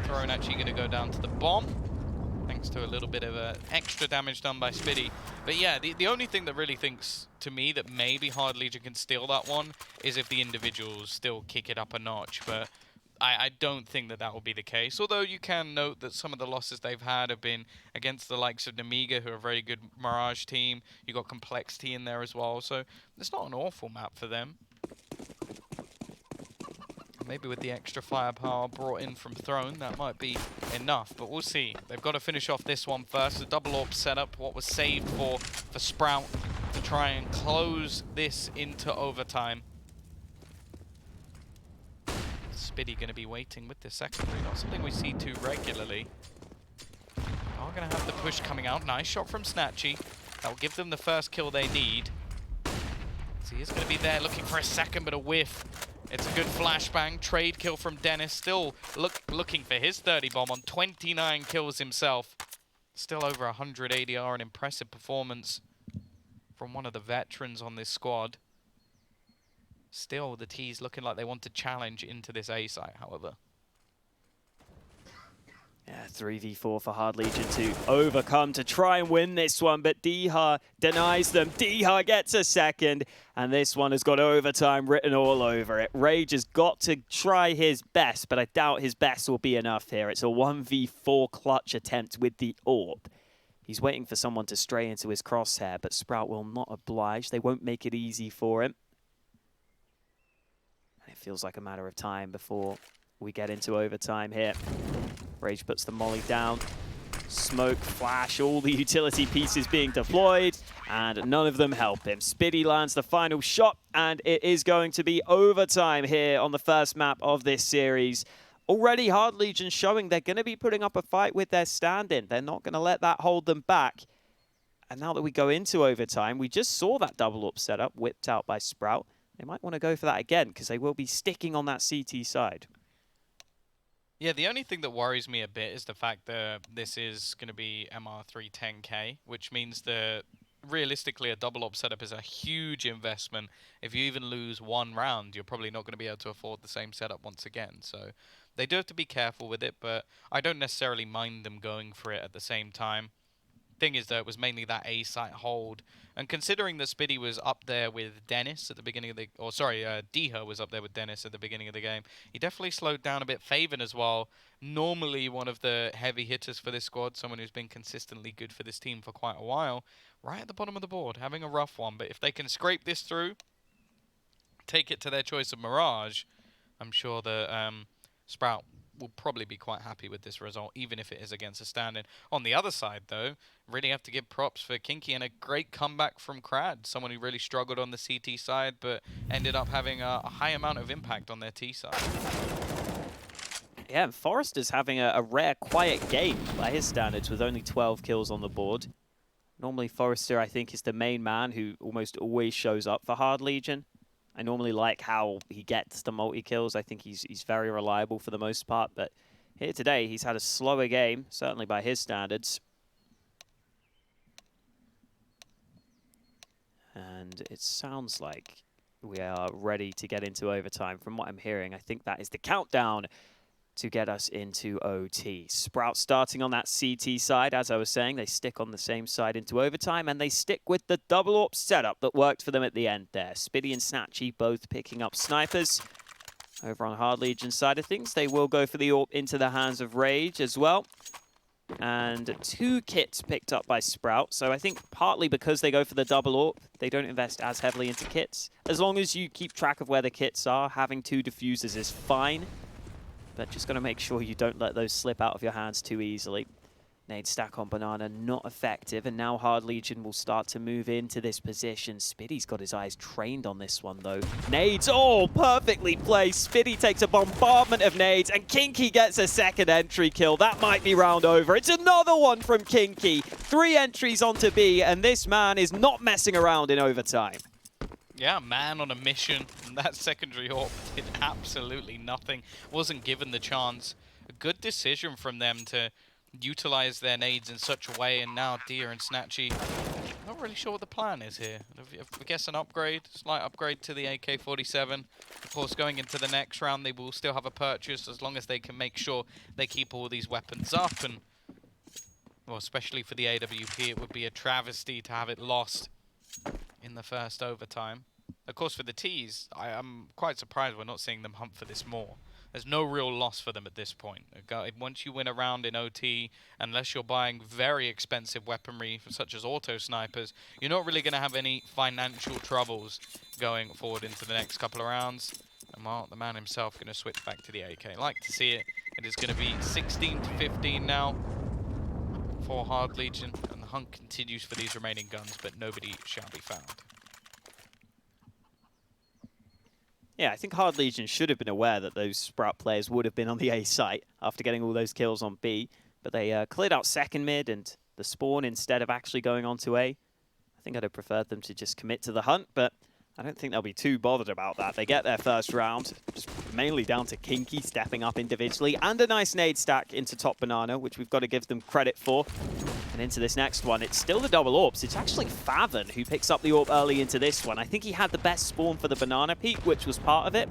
Throne actually going to go down to the bomb, thanks to a little bit of extra damage done by Spiidi. But yeah, the only thing that really thinks to me that maybe Hard Legion can steal that one is if the individuals still kick it up a notch. But I don't think that will be the case. Although you can note that some of the losses they've had have been against the likes of Nemiga, who are a very good Mirage team. You got Complexity in there as well. So it's not an awful map for them. Maybe with the extra firepower brought in from Throne, that might be enough, but we'll see. They've got to finish off this one first. The double orb setup, what was saved for Sprout to try and close this into overtime. Spiidi going to be waiting with the secondary, not something we see too regularly. Are going to have the push coming out. Nice shot from snatchie. That will give them the first kill they need. So he is going to be there looking for a second, but a whiff. It's a good flashbang. Trade kill from Denis. Still looking for his 30 bomb on 29 kills himself. Still over 100 ADR, an impressive performance from one of the veterans on this squad. Still, the T's looking like they want to challenge into this A site, however. Yeah, 3v4 for Hard Legion to overcome to try and win this one, but Dycha denies them. Dycha gets a second, and this one has got overtime written all over it. Rage has got to try his best, but I doubt his best will be enough here. It's a 1v4 clutch attempt with the AWP. He's waiting for someone to stray into his crosshair, but Sprout will not oblige. They won't make it easy for him. And it feels like a matter of time before we get into overtime here. Rage puts the molly down. Smoke, flash, all the utility pieces being deployed, and none of them help him. Spiidi lands the final shot, and it is going to be overtime here on the first map of this series. Already Hard Legion showing they're going to be putting up a fight with their stand-in. They're not going to let that hold them back. And now that we go into overtime, we just saw that double up setup whipped out by Sprout. They might want to go for that again, because they will be sticking on that CT side. Yeah, the only thing that worries me a bit is the fact that this is going to be MR3 10K, which means that realistically a double op setup is a huge investment. If you even lose one round, you're probably not going to be able to afford the same setup once again. So they do have to be careful with it, but I don't necessarily mind them going for it at the same time. Thing is, though, it was mainly that A site hold, and considering that Spiidi was up there with Denis at the beginning of the, or sorry, Dycha was up there with Denis at the beginning of the game, he definitely slowed down a bit. faveN as well, normally one of the heavy hitters for this squad, someone who's been consistently good for this team for quite a while, right at the bottom of the board, having a rough one. But if they can scrape this through, take it to their choice of Mirage, I'm sure that Sprout will probably be quite happy with this result, even if it is against a stand-in. On the other side, though, really have to give props for kinqie and a great comeback from Krad, someone who really struggled on the CT side, but ended up having a high amount of impact on their T side. Yeah, and forZe's having a rare quiet game by his standards with only 12 kills on the board. Normally forZe, I think, is the main man who almost always shows up for Hard Legion. I normally like how he gets the multi-kills. I think he's very reliable for the most part. But here today, he's had a slower game, certainly by his standards. And it sounds like we are ready to get into overtime. From what I'm hearing, I think that is the countdown to get us into OT. Sprout starting on that CT side. As I was saying, they stick on the same side into overtime, and they stick with the double AWP setup that worked for them at the end there. Spiidi and snatchie both picking up snipers. Over on Hard Legion side of things, they will go for the AWP into the hands of Rage as well. And 2 kits picked up by Sprout. So I think partly because they go for the double AWP, they don't invest as heavily into kits. As long as you keep track of where the kits are, having 2 diffusers is fine. But just got to make sure you don't let those slip out of your hands too easily. Nade stack on Banana, not effective. And now Hard Legion will start to move into this position. Spiidi's got his eyes trained on this one, though. Nades, oh, perfectly placed. Spiidi takes a bombardment of nades, and kinqie gets a second entry kill. That might be round over. It's another one from kinqie. 3 entries onto B, and this man is not messing around in overtime. Yeah, man on a mission, and that secondary AWP did absolutely nothing. Wasn't given the chance. A good decision from them to utilize their nades in such a way, and now Dycha and snatchie, not really sure what the plan is here. I guess an upgrade, slight upgrade to the AK-47. Of course, going into the next round, they will still have a purchase as long as they can make sure they keep all these weapons up. And, well, especially for the AWP, it would be a travesty to have it lost in the first overtime. Of course, for the Ts, I'm quite surprised we're not seeing them hunt for this more. There's no real loss for them at this point. Once you win a round in OT, unless you're buying very expensive weaponry, such as auto snipers, you're not really going to have any financial troubles going forward into the next couple of rounds. And well, the man himself going to switch back to the AK. Like to see it. It is going to be 16-15 now for Hard Legion, and the hunt continues for these remaining guns, but nobody shall be found. Yeah, I think Hard Legion should have been aware that those Sprout players would have been on the A site after getting all those kills on B, but they cleared out second mid and the spawn instead of actually going on to A. I think I'd have preferred them to just commit to the hunt, but I don't think they'll be too bothered about that. They get their first round, just mainly down to kinqie stepping up individually, and a nice nade stack into top banana, which we've got to give them credit for. And into this next one, it's still the double AWPs. It's actually faveN who picks up the AWP early into this one. I think he had the best spawn for the banana peak, which was part of it.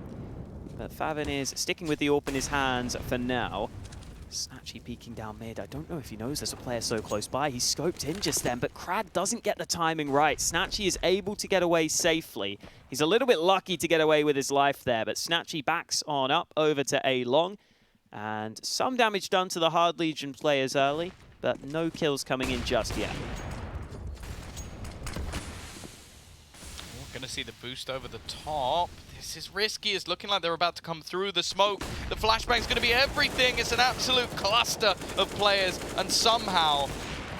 But faveN is sticking with the AWP in his hands for now. snatchie peeking down mid. I don't know if he knows there's a player so close by. He's scoped in just then, but Krad doesn't get the timing right. snatchie is able to get away safely. He's a little bit lucky to get away with his life there, but snatchie backs on up over to A long. And some damage done to the Hard Legion players early, but no kills coming in just yet. We're going to see the boost over the top. This is risky. It's looking like they're about to come through the smoke. The flashbang's going to be everything. It's an absolute cluster of players. And somehow,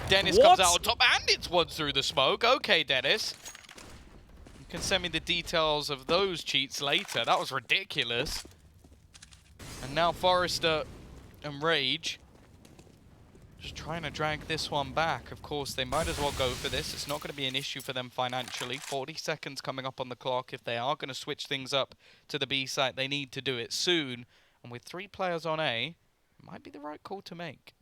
Denis comes out on top. And it's one through the smoke. Okay, Denis. You can send me the details of those cheats later. That was ridiculous. And now forZe and Rage just trying to drag this one back. Of course, they might as well go for this. It's not going to be an issue for them financially. 40 seconds coming up on the clock. If they are going to switch things up to the B site, they need to do it soon. And with 3 players on A, it might be the right call to make.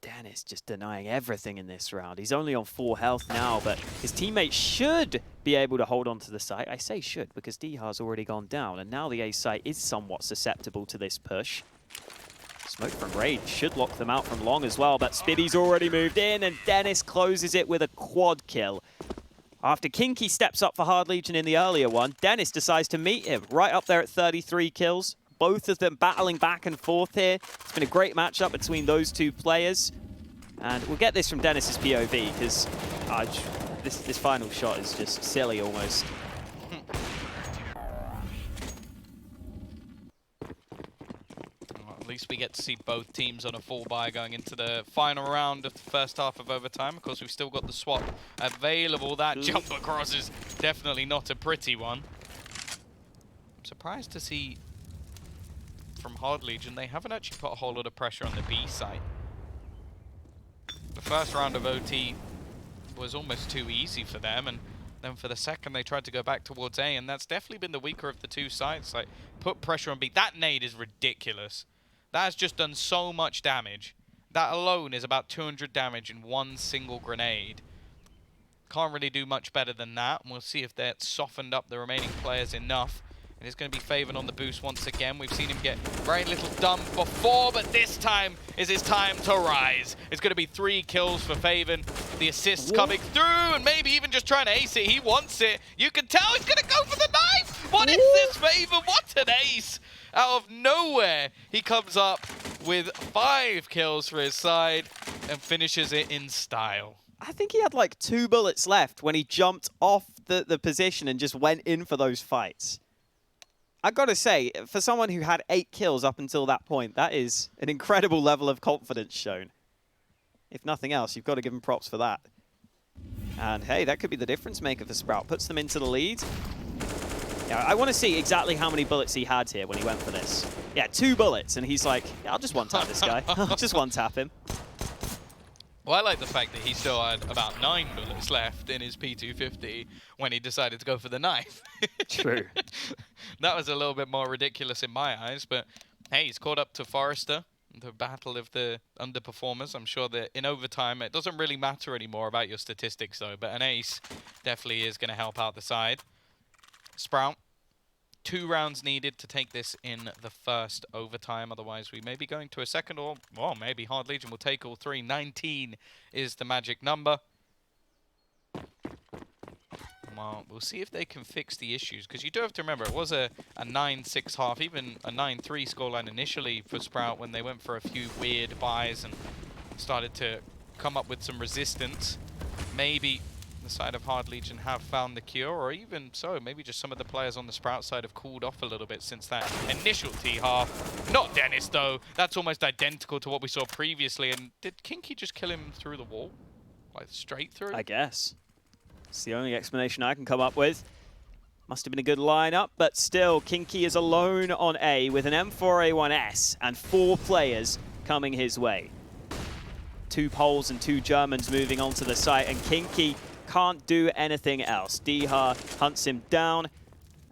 Denis just denying everything in this round. He's only on 4 health now, but his teammates should be able to hold on to the site. I say should because Dycha's already gone down, and now the A site is somewhat susceptible to this push. Smoke from Rage should lock them out from long as well, but Spiidi's already moved in, and Denis closes it with a quad kill. After kinqie steps up for Hard Legion in the earlier one, Denis decides to meet him right up there at 33 kills. Both of them battling back and forth here. It's been a great matchup between those 2 players. And we'll get this from Denis's POV, because this final shot is just silly almost. Well, at least we get to see both teams on a full buy going into the final round of the first half of overtime. Of course, we've still got the swap available. That jump across is definitely not a pretty one. I'm surprised to see from Hard Legion, they haven't actually put a whole lot of pressure on the B site. The first round of OT was almost too easy for them, and then for the second they tried to go back towards A, and that's definitely been the weaker of the 2 sides. Like, put pressure on B. That nade is ridiculous. That has just done so much damage. That alone is about 200 damage in one single grenade. Can't really do much better than that, and we'll see if that's softened up the remaining players enough. It is going to be faveN on the boost once again. We've seen him get very little done before, but this time is his time to rise. It's going to be 3 kills for faveN. The assists coming through, and maybe even just trying to ace it. He wants it. You can tell he's going to go for the knife. What is this, faveN? What an ace. Out of nowhere, he comes up with 5 kills for his side and finishes it in style. I think he had like 2 bullets left when he jumped off the position and just went in for those fights. I've got to say, for someone who had 8 kills up until that point, that is an incredible level of confidence shown. If nothing else, you've got to give him props for that. And hey, that could be the difference maker for Sprout. Puts them into the lead. Yeah, I want to see exactly how many bullets he had here when he went for this. Yeah, 2 bullets, and he's like, yeah, I'll just one-tap this guy. I'll just one-tap him. Well, I like the fact that he still had about 9 bullets left in his P250 when he decided to go for the knife. True. That was a little bit more ridiculous in my eyes, but hey, he's caught up to forZe, the battle of the underperformers. I'm sure that in overtime, it doesn't really matter anymore about your statistics, though, but an ace definitely is going to help out the side. Sprout. 2 rounds needed to take this in the first overtime. Otherwise, we may be going to a second, or well, maybe Hard Legion will take all 3. 19 is the magic number. Well, we'll see if they can fix the issues, because you do have to remember, it was a 9-6 half, even a 9-3 scoreline initially for Sprout when they went for a few weird buys and started to come up with some resistance. Maybe the side of Hard Legion have found the cure, or even so, maybe just some of the players on the Sprout side have cooled off a little bit since that initial T-half. Not Denis, though. That's almost identical to what we saw previously. And did kinqie just kill him through the wall? Like, straight through? I guess. It's the only explanation I can come up with. Must have been a good lineup, but still, kinqie is alone on A with an M4A1S and 4 players coming his way. 2 Poles and 2 Germans moving onto the site, and kinqie can't do anything else. Dycha hunts him down,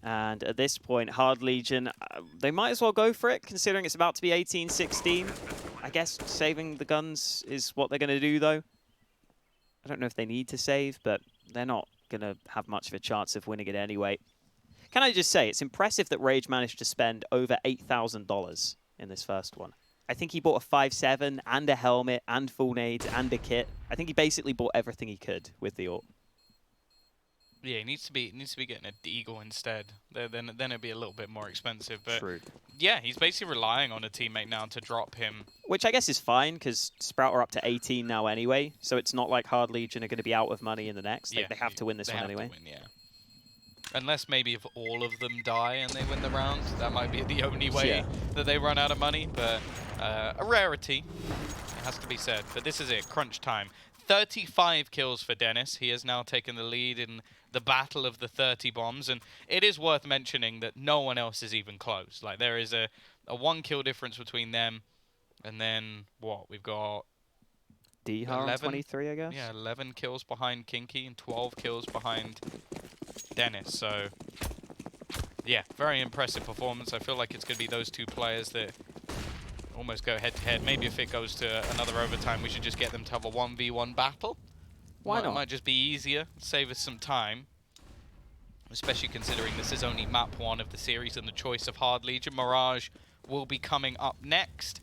and at this point, Hard Legion, they might as well go for it, considering it's about to be 18-16. I guess saving the guns is what they're going to do, though. I don't know if they need to save, but they're not going to have much of a chance of winning it anyway. Can I just say, it's impressive that Rage managed to spend over $8,000 in this first one. I think he bought a 5.7 and a helmet and full nades and a kit. I think he basically bought everything he could with the ult. Yeah, he needs to be getting a Deagle instead. Then it'd be a little bit more expensive. But True. yeah, he's basically relying on a teammate now to drop him. Which I guess is fine, because Sprout are up to 18 now anyway, so it's not like Hard Legion are going to be out of money in the next. Yeah, they have to win this one anyway. Win, yeah. Unless maybe if all of them die and they win the round, that might be the only way that they run out of money. But a rarity, it has to be said. But this is it, crunch time. 35 kills for Denis. He has now taken the lead in the battle of the 30 bombs. And it is worth mentioning that no one else is even close. Like, there is a 1 kill difference between them. And then, what? We've got Dycha on 23, I guess? Yeah, 11 kills behind kinqie and 12 kills behind Denis. So, yeah, very impressive performance. I feel like it's going to be those 2 players that almost go head-to-head. Maybe if it goes to another overtime, we should just get them to have a 1v1 battle. Why not? It might just be easier, save us some time. Especially considering this is only map 1 of the series and the choice of Hard Legion. Mirage will be coming up next.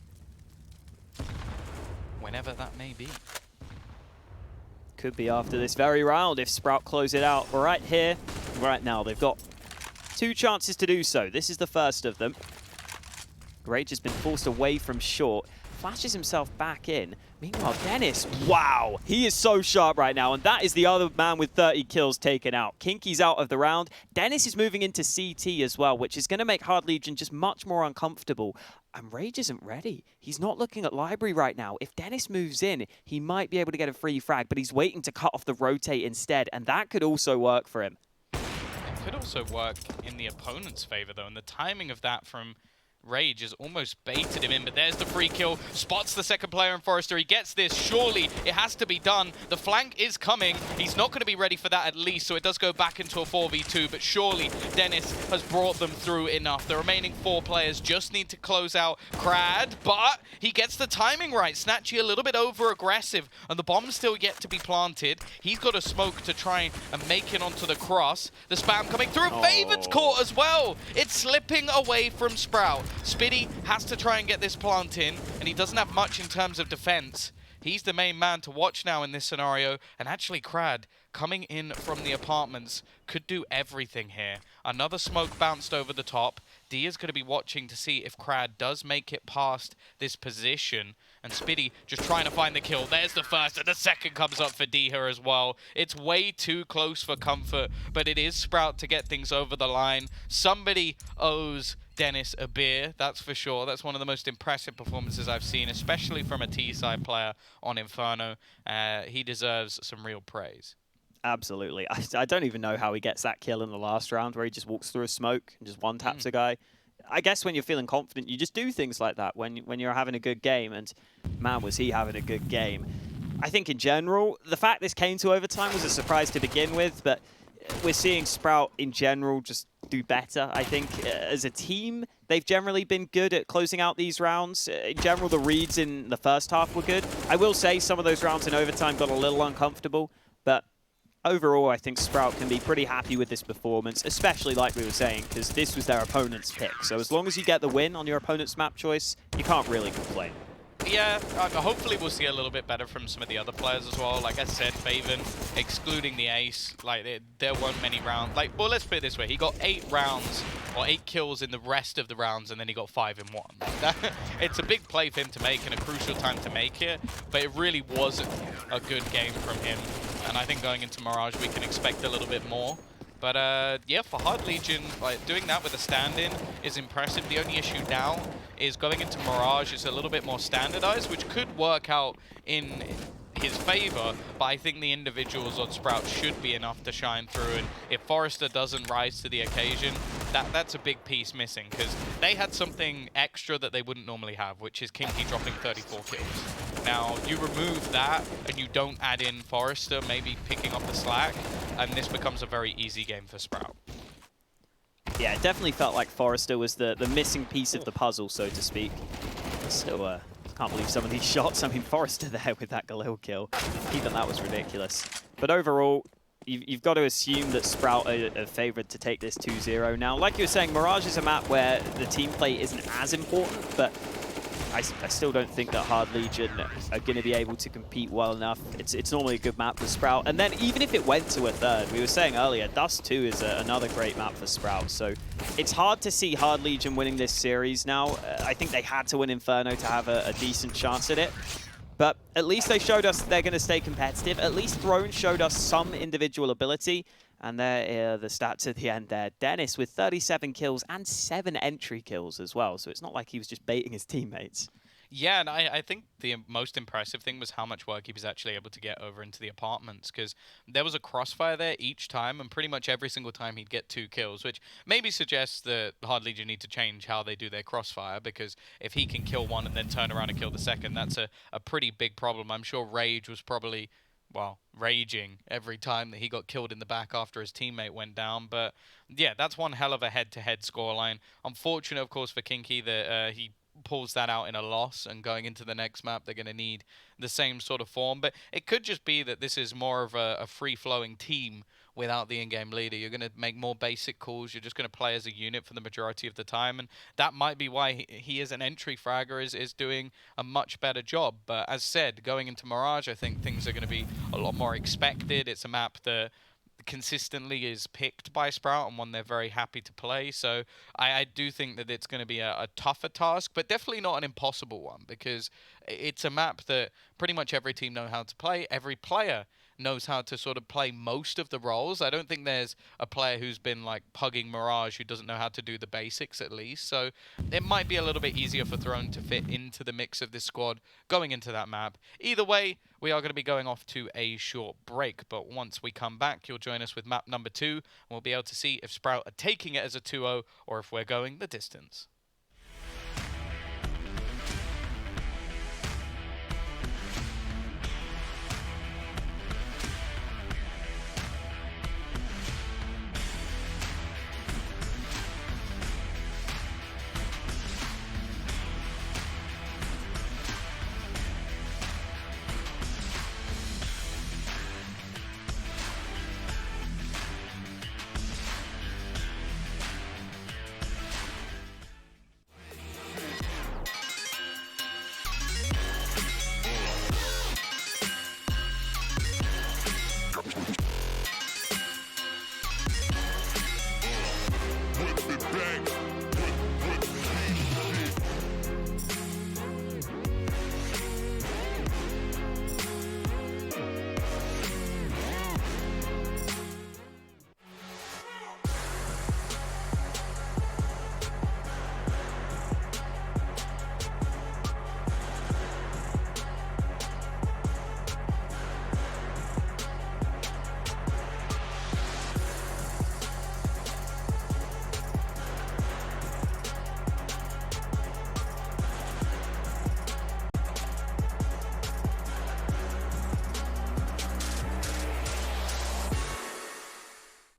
Whenever that may be. Could be after this very round if Sprout close it out right here, right now. They've got 2 chances to do so. This is the first of them. Rage has been forced away from short. Flashes himself back in. Meanwhile, Denis, wow, he is so sharp right now, and that is the other man with 30 kills taken out. kinqie's out of the round. Denis is moving into CT as well, which is going to make Hard Legion just much more uncomfortable. And Rage isn't ready. He's not looking at Library right now. If Denis moves in, he might be able to get a free frag, but he's waiting to cut off the rotate instead, and that could also work for him. It could also work in the opponent's favor, though, and the timing of that from Rage has almost baited him in, but there's the free kill. Spots the second player in forZe. He gets this. Surely it has to be done. The flank is coming. He's not going to be ready for that at least, so it does go back into a 4v2, but surely Denis has brought them through enough. The remaining 4 players just need to close out Krad, but he gets the timing right. snatchie a little bit over-aggressive, and the bomb's still yet to be planted. He's got a smoke to try and make it onto the cross. The spam coming through. faveN's caught as well. It's slipping away from Sprout. Spiidi has to try and get this plant in, and he doesn't have much in terms of defense. He's the main man to watch now in this scenario, and actually Krad, coming in from the apartments, could do everything here. Another smoke bounced over the top. Dia's going to be watching to see if Krad does make it past this position, and Spiidi just trying to find the kill. There's the first, and the second comes up for Dycha as well. It's way too close for comfort, but it is Sprout to get things over the line. Somebody owes Denis a beer, that's for sure. That's one of the most impressive performances I've seen, especially from a T-side player on Inferno. He deserves some real praise. Absolutely. I don't even know how he gets that kill in the last round, where he just walks through a smoke and just one-taps a guy. I guess when you're feeling confident, you just do things like that when you're having a good game, and man, was he having a good game. I think in general, the fact this came to overtime was a surprise to begin with, but we're seeing Sprout in general just do better. I think as a team, they've generally been good at closing out these rounds. In general, the reads in the first half were good. I will say some of those rounds in overtime got a little uncomfortable, but overall, I think Sprout can be pretty happy with this performance, especially like we were saying, because this was their opponent's pick. So as long as you get the win on your opponent's map choice, you can't really complain. Yeah, hopefully we'll see a little bit better from some of the other players as well. Like I said, faveN, excluding the ace, like there weren't many rounds. Like, well, let's put it this way: he got 8 rounds or 8 kills in the rest of the rounds, and then he got 5 in 1. Like it's a big play for him to make and a crucial time to make it, but it really wasn't a good game from him. And I think going into Mirage, we can expect a little bit more. But yeah, for Hard Legion, like doing that with a stand-in is impressive. The only issue now is going into Mirage is a little bit more standardized, which could work out in his favor, but I think the individuals on Sprout should be enough to shine through, and if forZe doesn't rise to the occasion, that's a big piece missing, because they had something extra that they wouldn't normally have, which is kinqie dropping 34 kills. Now, you remove that, and you don't add in forZe maybe picking up the slack, and this becomes a very easy game for Sprout. Yeah, it definitely felt like forZe was the missing piece of the puzzle, so to speak. Still, can't believe some of these shots. I mean, forZe there with that Galil kill. Even that was ridiculous. But overall, you've got to assume that Sprout are favored to take this 2-0. Now, like you were saying, Mirage is a map where the team play isn't as important, but I still don't think that Hard Legion are going to be able to compete well enough. It's normally a good map for Sprout. And then even if it went to a third, we were saying earlier, Dust 2 is another great map for Sprout. So it's hard to see Hard Legion winning this series now. I think they had to win Inferno to have a decent chance at it. But at least they showed us they're going to stay competitive. At least Throne showed us some individual ability. And there are the stats at the end there. Denis with 37 kills and 7 entry kills as well. So it's not like he was just baiting his teammates. Yeah, and I think the most impressive thing was how much work he was actually able to get over into the apartments, because there was a crossfire there each time, and pretty much every single time he'd get 2 kills, which maybe suggests that Hard Legion need to change how they do their crossfire, because if he can kill one and then turn around and kill the second, that's a pretty big problem. I'm sure Rage was probably, well, raging every time that he got killed in the back after his teammate went down. But yeah, that's one hell of a head-to-head scoreline. Unfortunate, of course, for kinqie that he pulls that out in a loss, and going into the next map, they're going to need the same sort of form. But it could just be that this is more of a free-flowing team without the in-game leader. You're going to make more basic calls. You're just going to play as a unit for the majority of the time, and that might be why he is an entry fragger, is doing a much better job. But as said, going into Mirage, I think things are going to be a lot more expected. It's a map that consistently is picked by Sprout and one they're very happy to play. So I do think that it's going to be a tougher task, but definitely not an impossible one, because it's a map that pretty much every team know how to play. Every player knows how to sort of play most of the roles. I don't think there's a player who's been like pugging Mirage who doesn't know how to do the basics at least. So it might be a little bit easier for Throne to fit into the mix of this squad going into that map. Either way, we are going to be going off to a short break, but once we come back, you'll join us with map number 2, and we'll be able to see if Sprout are taking it as a 2-0 or if we're going the distance.